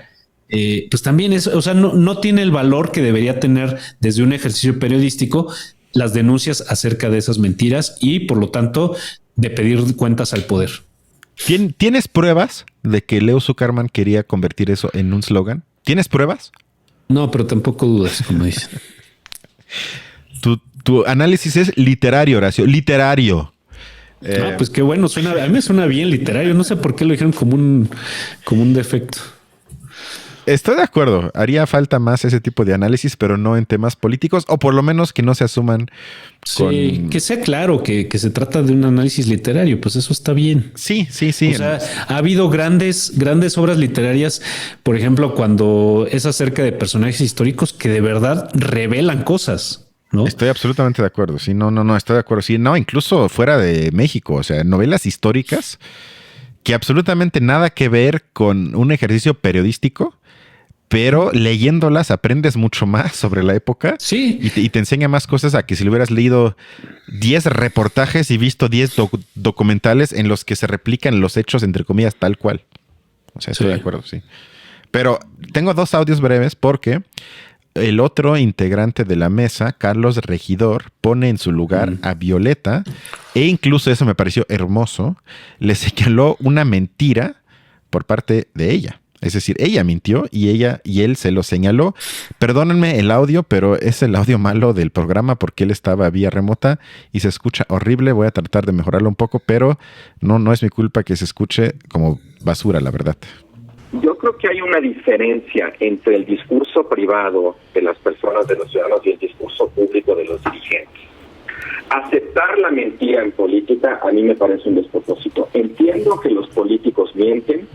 pues también es, o sea, no tiene el valor que debería tener desde un ejercicio periodístico las denuncias acerca de esas mentiras y, por lo tanto, de pedir cuentas al poder. ¿Tienes pruebas de que Leo Zuckerman quería convertir eso en un slogan? ¿Tienes pruebas? No, pero tampoco dudas, como dicen. Tu análisis es literario, Horacio. Literario. Pues qué bueno. A mí me suena bien literario. No sé por qué lo dijeron como un defecto. Estoy de acuerdo. Haría falta más ese tipo de análisis, pero no en temas políticos, o por lo menos que no se asuman. Sí, que sea claro que se trata de un análisis literario, pues eso está bien. Sí. O sea, ha habido grandes obras literarias, por ejemplo, cuando es acerca de personajes históricos que de verdad revelan cosas, ¿no? Estoy absolutamente de acuerdo. Sí, no, estoy de acuerdo. Sí, no, incluso fuera de México, o sea, novelas históricas que absolutamente nada que ver con un ejercicio periodístico, pero leyéndolas aprendes mucho más sobre la época. Sí. Y te enseña más cosas a que si le hubieras leído 10 reportajes y visto 10 documentales en los que se replican los hechos, entre comillas, tal cual. O sea, estoy de acuerdo, sí. Pero tengo 2 audios breves porque el otro integrante de la mesa, Carlos Regidor, pone en su lugar a Violeta e incluso, eso me pareció hermoso, le señaló una mentira por parte de ella. Es decir, ella mintió y él se lo señaló. Perdónenme el audio, pero es el audio malo del programa porque él estaba vía remota y se escucha horrible. Voy a tratar de mejorarlo un poco, pero no es mi culpa que se escuche como basura, la verdad. Yo creo que hay una diferencia entre el discurso privado de las personas, de los ciudadanos, y el discurso público de los dirigentes. Aceptar la mentira en política a mí me parece un despropósito. Entiendo que los políticos mienten,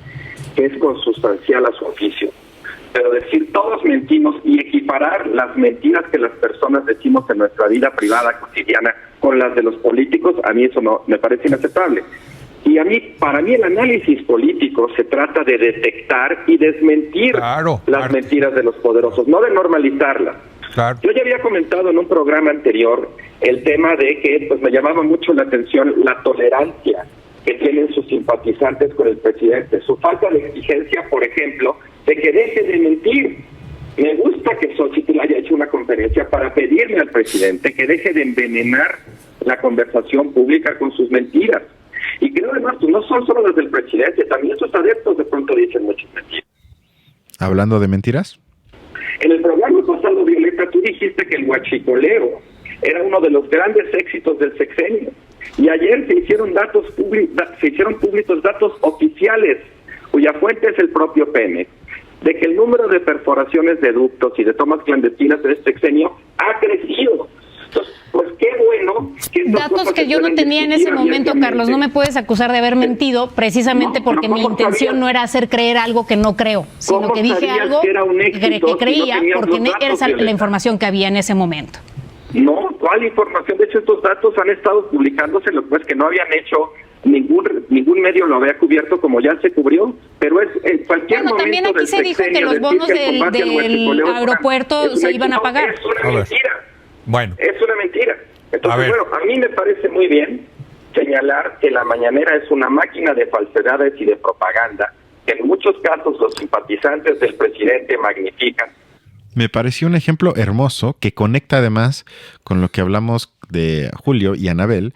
que es consustancial a su oficio, pero decir todos mentimos y equiparar las mentiras que las personas decimos en nuestra vida privada cotidiana con las de los políticos, a mí eso no me parece inaceptable. Y para mí el análisis político se trata de detectar y desmentir las mentiras de los poderosos, no de normalizarlas. Claro. Yo ya había comentado en un programa anterior el tema de que pues me llamaba mucho la atención la tolerancia que tienen sus simpatizantes con el presidente. Su falta de exigencia, por ejemplo, de que deje de mentir. Me gusta que Xochitl haya hecho una conferencia para pedirle al presidente que deje de envenenar la conversación pública con sus mentiras. Y creo además que no son solo las del presidente, también sus adeptos de pronto dicen muchas mentiras. Hablando de mentiras. En el programa pasado, Violeta, tú dijiste que el huachicoleo era uno de los grandes éxitos del sexenio. Y ayer se hicieron públicos datos oficiales, cuya fuente es el propio Pemex, de que el número de perforaciones de ductos y de tomas clandestinas en este sexenio ha crecido. Entonces, pues qué bueno que datos que yo no tenía en ese momento, Carlos. No me puedes acusar de haber mentido, precisamente porque mi intención no era hacer creer algo que no creo, sino que dije algo que creía, porque era la información que había en ese momento. No, ¿cuál información? De hecho, estos datos han estado publicándose, lo pues que no habían hecho, ningún medio lo había cubierto como ya se cubrió, pero es en cualquier momento. También aquí se dijo que los bonos del aeropuerto se iban a pagar. Es una mentira. Bueno. Es una mentira. Entonces, a mí me parece muy bien señalar que la mañanera es una máquina de falsedades y de propaganda, que en muchos casos los simpatizantes del presidente magnifican. Me pareció un ejemplo hermoso que conecta además con lo que hablamos de Julio y Anabel,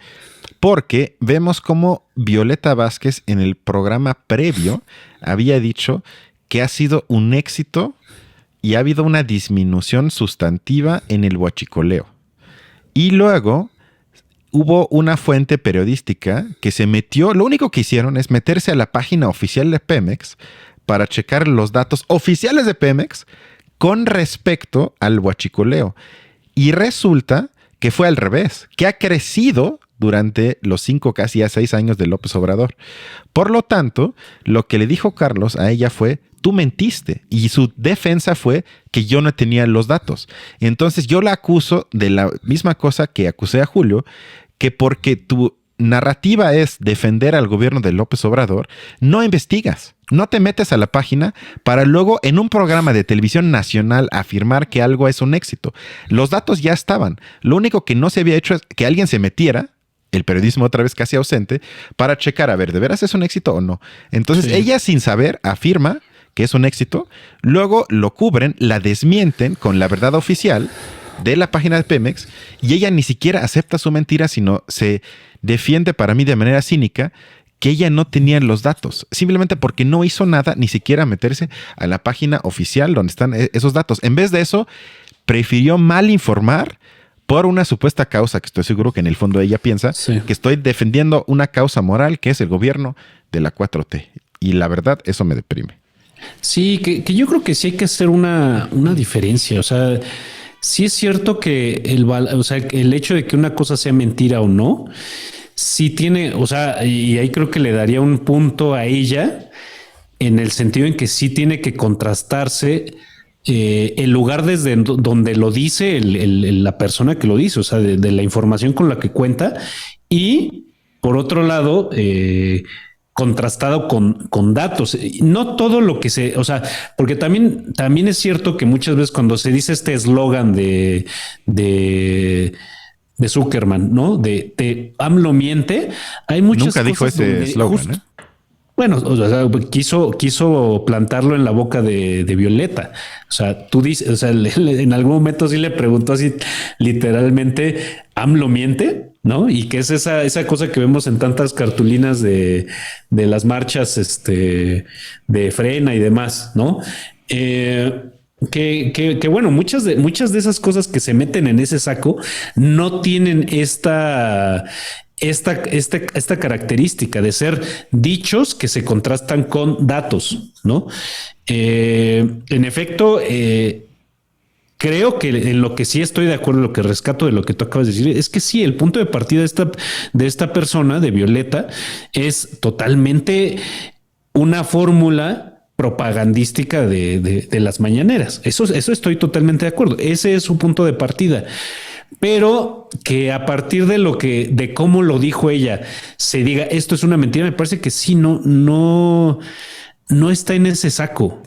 porque vemos cómo Violeta Vázquez en el programa previo había dicho que ha sido un éxito y ha habido una disminución sustantiva en el huachicoleo. Y luego hubo una fuente periodística que se metió, lo único que hicieron es meterse a la página oficial de Pemex para checar los datos oficiales de Pemex con respecto al huachicoleo. Y resulta que fue al revés, que ha crecido durante los 5, casi a 6 años de López Obrador. Por lo tanto, lo que le dijo Carlos a ella fue, tú mentiste. Y su defensa fue que yo no tenía los datos. Entonces yo la acuso de la misma cosa que acusé a Julio, que porque tu narrativa es defender al gobierno de López Obrador, no investigas. No te metes a la página para luego en un programa de televisión nacional afirmar que algo es un éxito. Los datos ya estaban. Lo único que no se había hecho es que alguien se metiera, el periodismo otra vez casi ausente, para checar a ver, ¿de veras es un éxito o no? Entonces ella sin saber afirma que es un éxito, luego lo cubren, la desmienten con la verdad oficial de la página de Pemex y ella ni siquiera acepta su mentira, sino se defiende para mí de manera cínica que ella no tenía los datos, simplemente porque no hizo nada, ni siquiera meterse a la página oficial donde están esos datos. En vez de eso, prefirió mal informar por una supuesta causa que estoy seguro que en el fondo ella piensa que estoy defendiendo una causa moral que es el gobierno de la 4T. Y la verdad, eso me deprime. Sí, que yo creo que sí hay que hacer una diferencia. O sea, sí es cierto que el hecho de que una cosa sea mentira o no, sí tiene, o sea, y ahí creo que le daría un punto a ella en el sentido en que sí tiene que contrastarse el lugar desde donde lo dice la persona que lo dice, o sea, de la información con la que cuenta y por otro lado, contrastado con datos. No todo lo que o sea, porque también es cierto que muchas veces cuando se dice este eslogan de Zuckerman, ¿no? De AMLO miente, hay muchas Nunca dijo ese eslogan, ¿eh? Bueno, o sea, quiso plantarlo en la boca de Violeta. O sea, tú dices, o sea, en algún momento sí le preguntó así literalmente, ¿AMLO miente? ¿No? Y que es esa cosa que vemos en tantas cartulinas de las marchas de Frena y demás, ¿no? Que bueno, muchas de esas cosas que se meten en ese saco no tienen esta característica de ser dichos que se contrastan con datos, ¿no? En efecto, creo que en lo que sí estoy de acuerdo, lo que rescato de lo que tú acabas de decir, es que sí, el punto de partida de esta persona, de Violeta, es totalmente una fórmula propagandística de las mañaneras. Eso estoy totalmente de acuerdo. Ese es su punto de partida. Pero que a partir de cómo lo dijo ella, se diga esto es una mentira, me parece que sí, no está en ese saco,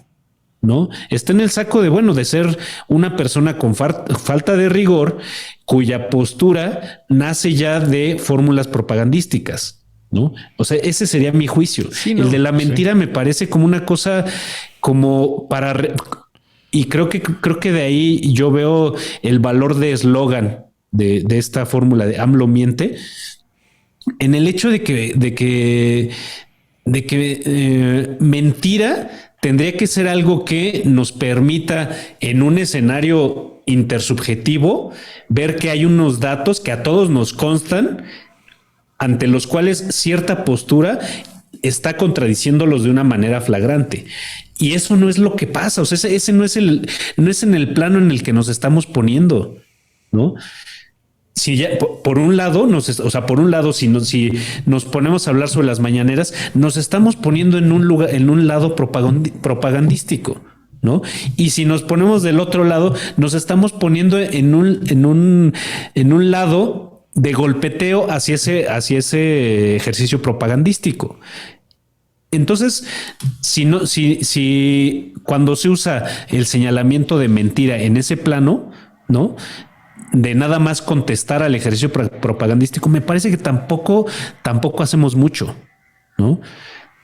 ¿no? Está en el saco de ser una persona con falta de rigor, cuya postura nace ya de fórmulas propagandísticas, ¿no? O sea, ese sería mi juicio. Sí, no, el de la mentira me parece como una cosa como y creo que de ahí yo veo el valor de eslogan de esta fórmula de AMLO miente, en el hecho de que mentira tendría que ser algo que nos permita en un escenario intersubjetivo ver que hay unos datos que a todos nos constan, ante los cuales cierta postura está contradiciéndolos de una manera flagrante. Y eso no es lo que pasa. O sea, ese no es en el plano en el que nos estamos poniendo, ¿no? Si ya, por un lado, si nos ponemos a hablar sobre las mañaneras, nos estamos poniendo en un lado propagandístico, ¿no? Y si nos ponemos del otro lado, nos estamos poniendo en un lado de golpeteo hacia ese ejercicio propagandístico. Entonces, si cuando se usa el señalamiento de mentira en ese plano, ¿no?, de nada más contestar al ejercicio propagandístico, me parece que tampoco hacemos mucho, ¿no?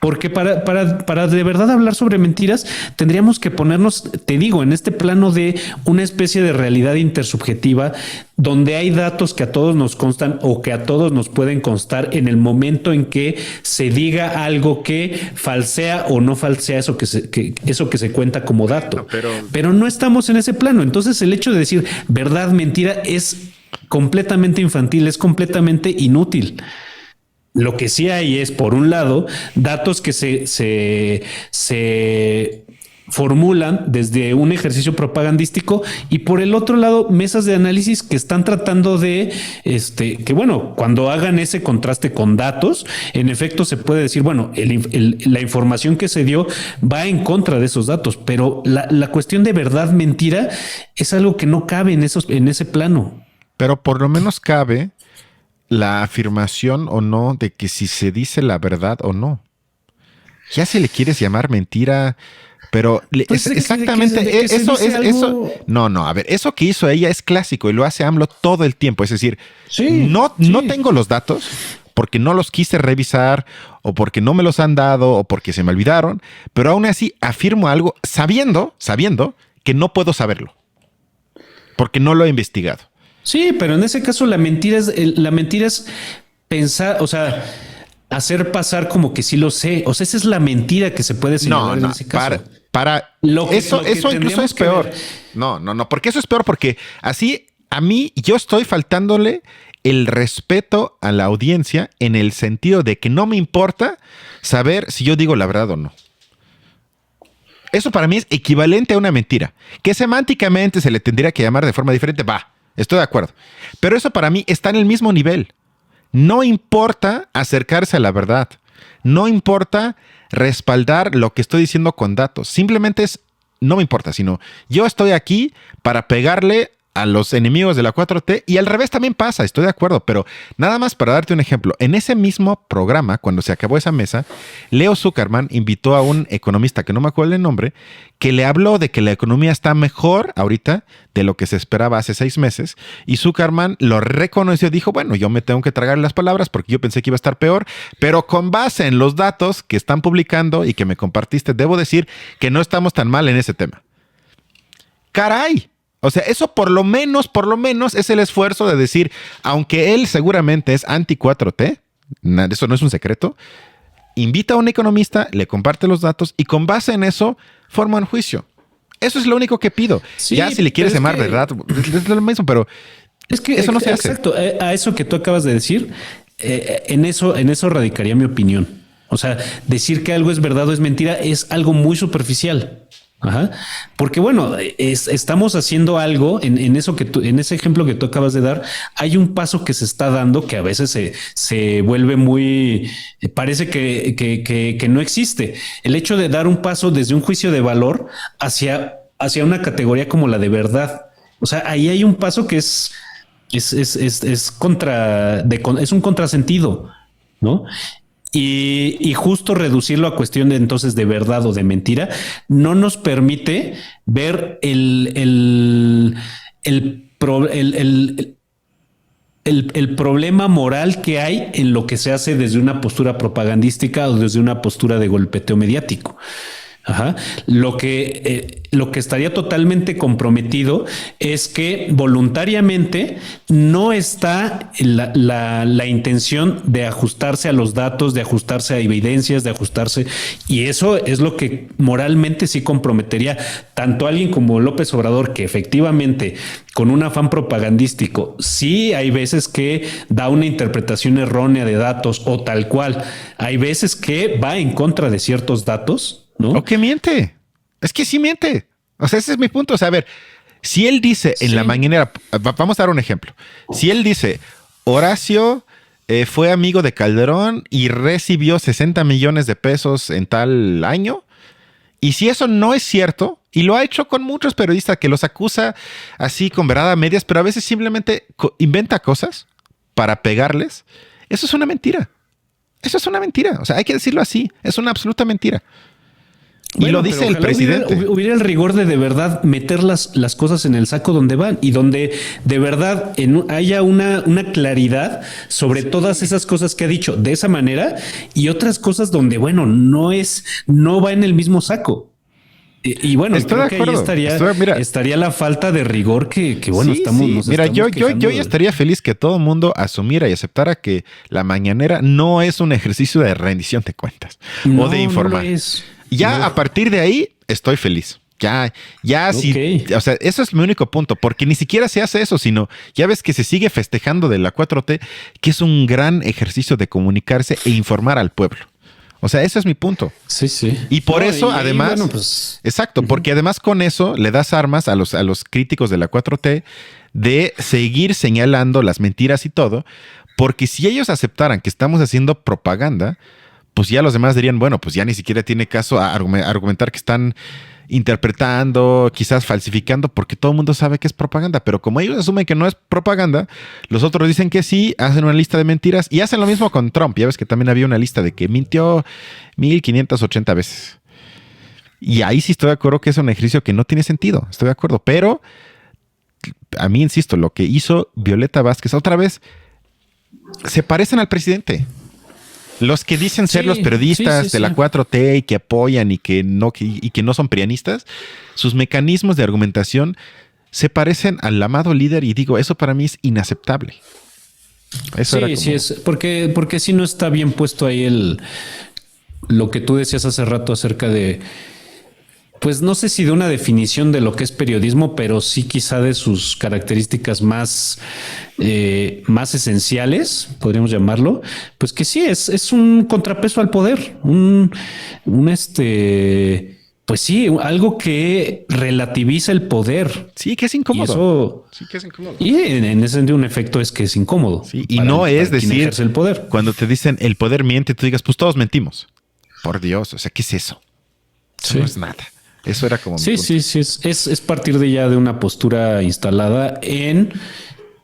Porque para de verdad hablar sobre mentiras, tendríamos que ponernos, te digo, en este plano de una especie de realidad intersubjetiva, donde hay datos que a todos nos constan o que a todos nos pueden constar en el momento en que se diga algo que falsea o no falsea eso que se cuenta como dato. Pero no estamos en ese plano. Entonces, el hecho de decir verdad, mentira es completamente infantil, es completamente inútil. Lo que sí hay es, por un lado, datos que se formulan desde un ejercicio propagandístico, y por el otro lado, mesas de análisis que están tratando de, que bueno, cuando hagan ese contraste con datos, en efecto se puede decir, bueno, la información que se dio va en contra de esos datos, pero la cuestión de verdad, mentira, es algo que no cabe en ese plano. Pero por lo menos cabe la afirmación o no de que si se dice la verdad o no. Ya si le quieres llamar mentira, pero pues exactamente eso. No, a ver, eso que hizo ella es clásico y lo hace AMLO todo el tiempo. Es decir, no tengo los datos porque no los quise revisar o porque no me los han dado o porque se me olvidaron, pero aún así afirmo algo sabiendo que no puedo saberlo porque no lo he investigado. Sí, pero en ese caso la mentira es pensar, o sea, hacer pasar como que sí lo sé. O sea, esa es la mentira que se puede señalar en ese caso. Eso incluso es peor. No, porque eso es peor porque así a mí yo estoy faltándole el respeto a la audiencia en el sentido de que no me importa saber si yo digo la verdad o no. Eso para mí es equivalente a una mentira, que semánticamente se le tendría que llamar de forma diferente. Estoy de acuerdo. Pero eso para mí está en el mismo nivel. No importa acercarse a la verdad. No importa respaldar lo que estoy diciendo con datos. Simplemente no me importa, sino yo estoy aquí para pegarle a los enemigos de la 4T y al revés también pasa, estoy de acuerdo, pero nada más para darte un ejemplo. En ese mismo programa, cuando se acabó esa mesa, Leo Zuckerman invitó a un economista, que no me acuerdo el nombre, que le habló de que la economía está mejor ahorita de lo que se esperaba hace 6 meses, y Zuckerman lo reconoció, dijo, bueno, yo me tengo que tragar las palabras porque yo pensé que iba a estar peor, pero con base en los datos que están publicando y que me compartiste, debo decir que no estamos tan mal en ese tema. ¡Caray! O sea, eso por lo menos es el esfuerzo de decir, aunque él seguramente es anti-4T, eso no es un secreto, invita a un economista, le comparte los datos y con base en eso forma un juicio. Eso es lo único que pido. Sí, ya si le quieres llamar verdad, es lo mismo, pero es que eso no se hace. Exacto, a eso que tú acabas de decir, en eso radicaría mi opinión. O sea, decir que algo es verdad o es mentira es algo muy superficial. Ajá. Porque bueno, estamos haciendo algo en eso en ese ejemplo que tú acabas de dar. Hay un paso que se está dando que a veces se vuelve muy, parece que no existe. El hecho de dar un paso desde un juicio de valor hacia una categoría como la de verdad. O sea, ahí hay un paso que es un contrasentido, ¿no? Y justo reducirlo a cuestión de entonces de verdad o de mentira no nos permite ver el el problema moral que hay en lo que se hace desde una postura propagandística o desde una postura de golpeteo mediático. Ajá. Lo que estaría totalmente comprometido es que voluntariamente no está la intención de ajustarse a los datos, de ajustarse a evidencias, de ajustarse. Y eso es lo que moralmente sí comprometería tanto a alguien como López Obrador, que efectivamente con un afán propagandístico, sí hay veces que da una interpretación errónea de datos o tal cual. Hay veces que va en contra de ciertos datos, ¿no? O que miente. Es que sí miente. O sea, ese es mi punto. O sea, a ver, si él dice en la mañanera, vamos a dar un ejemplo. Si él dice, Horacio fue amigo de Calderón y recibió 60 millones de pesos en tal año, y si eso no es cierto, y lo ha hecho con muchos periodistas que los acusa así con verdad a medias, pero a veces simplemente inventa cosas para pegarles, eso es una mentira. Eso es una mentira. O sea, hay que decirlo así. Es una absoluta mentira. Y lo dice el presidente. Hubiera el rigor de verdad meter las cosas en el saco donde van y donde de verdad haya una claridad sobre todas esas cosas que ha dicho de esa manera y otras cosas donde, bueno, no va en el mismo saco. Y bueno, estoy creo que ahí estaría la falta de rigor que bueno, sí, sí. Mira, yo ya estaría feliz que todo el mundo asumiera y aceptara que la mañanera no es un ejercicio de rendición de cuentas o de informar. No lo es. Ya a partir de ahí estoy feliz. Ya sí. O sea, eso es mi único punto, porque ni siquiera se hace eso, sino ya ves que se sigue festejando de la 4T, que es un gran ejercicio de comunicarse e informar al pueblo. O sea, ese es mi punto. Sí, sí. Y por eso, además, bueno, pues, exacto, porque además con eso le das armas a los críticos de la 4T de seguir señalando las mentiras y todo, porque si ellos aceptaran que estamos haciendo propaganda, pues ya los demás dirían, bueno, pues ya ni siquiera tiene caso a argumentar que están interpretando, quizás falsificando, porque todo el mundo sabe que es propaganda. Pero como ellos asumen que no es propaganda, los otros dicen que sí, hacen una lista de mentiras y hacen lo mismo con Trump. Ya ves que también había una lista de que mintió 1580 veces. Y ahí sí estoy de acuerdo que es un ejercicio que no tiene sentido. Estoy de acuerdo. Pero a mí, insisto, lo que hizo Violeta Vázquez otra vez, se parecen al presidente. Los que dicen ser los periodistas de la 4T y que apoyan y que no son prianistas, sus mecanismos de argumentación se parecen al amado líder y digo, eso para mí es inaceptable. Eso sí es, porque si no está bien puesto ahí lo que tú decías hace rato acerca de, pues no sé si de una definición de lo que es periodismo, pero sí quizá de sus características más esenciales, podríamos llamarlo, pues que sí, es un contrapeso al poder, pues sí, algo que relativiza el poder. Sí, que es incómodo. Y en ese sentido un efecto es que es incómodo. Sí, y no es decir, el poder. Cuando te dicen el poder miente, tú digas, pues todos mentimos. Por Dios, o sea, ¿qué es eso? Eso no es nada. Eso era como... Sí, es partir de ya de una postura instalada en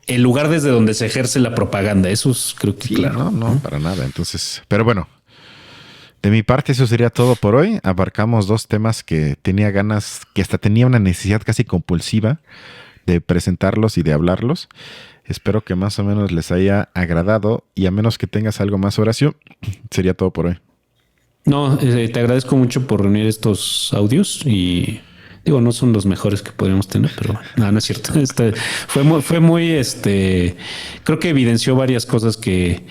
el lugar desde donde se ejerce la propaganda. Eso es, creo que sí, claro. No, para nada. Entonces, pero bueno, de mi parte eso sería todo por hoy. Abarcamos dos temas que tenía ganas, que hasta tenía una necesidad casi compulsiva de presentarlos y de hablarlos. Espero que más o menos les haya agradado y a menos que tengas algo más, Horacio, sería todo por hoy. No, te agradezco mucho por reunir estos audios y digo, no son los mejores que podríamos tener, pero no es cierto. Fue muy, creo que evidenció varias cosas que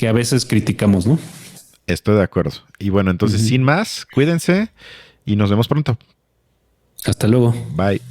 a veces criticamos, ¿no? Estoy de acuerdo. Y bueno, entonces sin más, cuídense y nos vemos pronto. Hasta luego. Bye.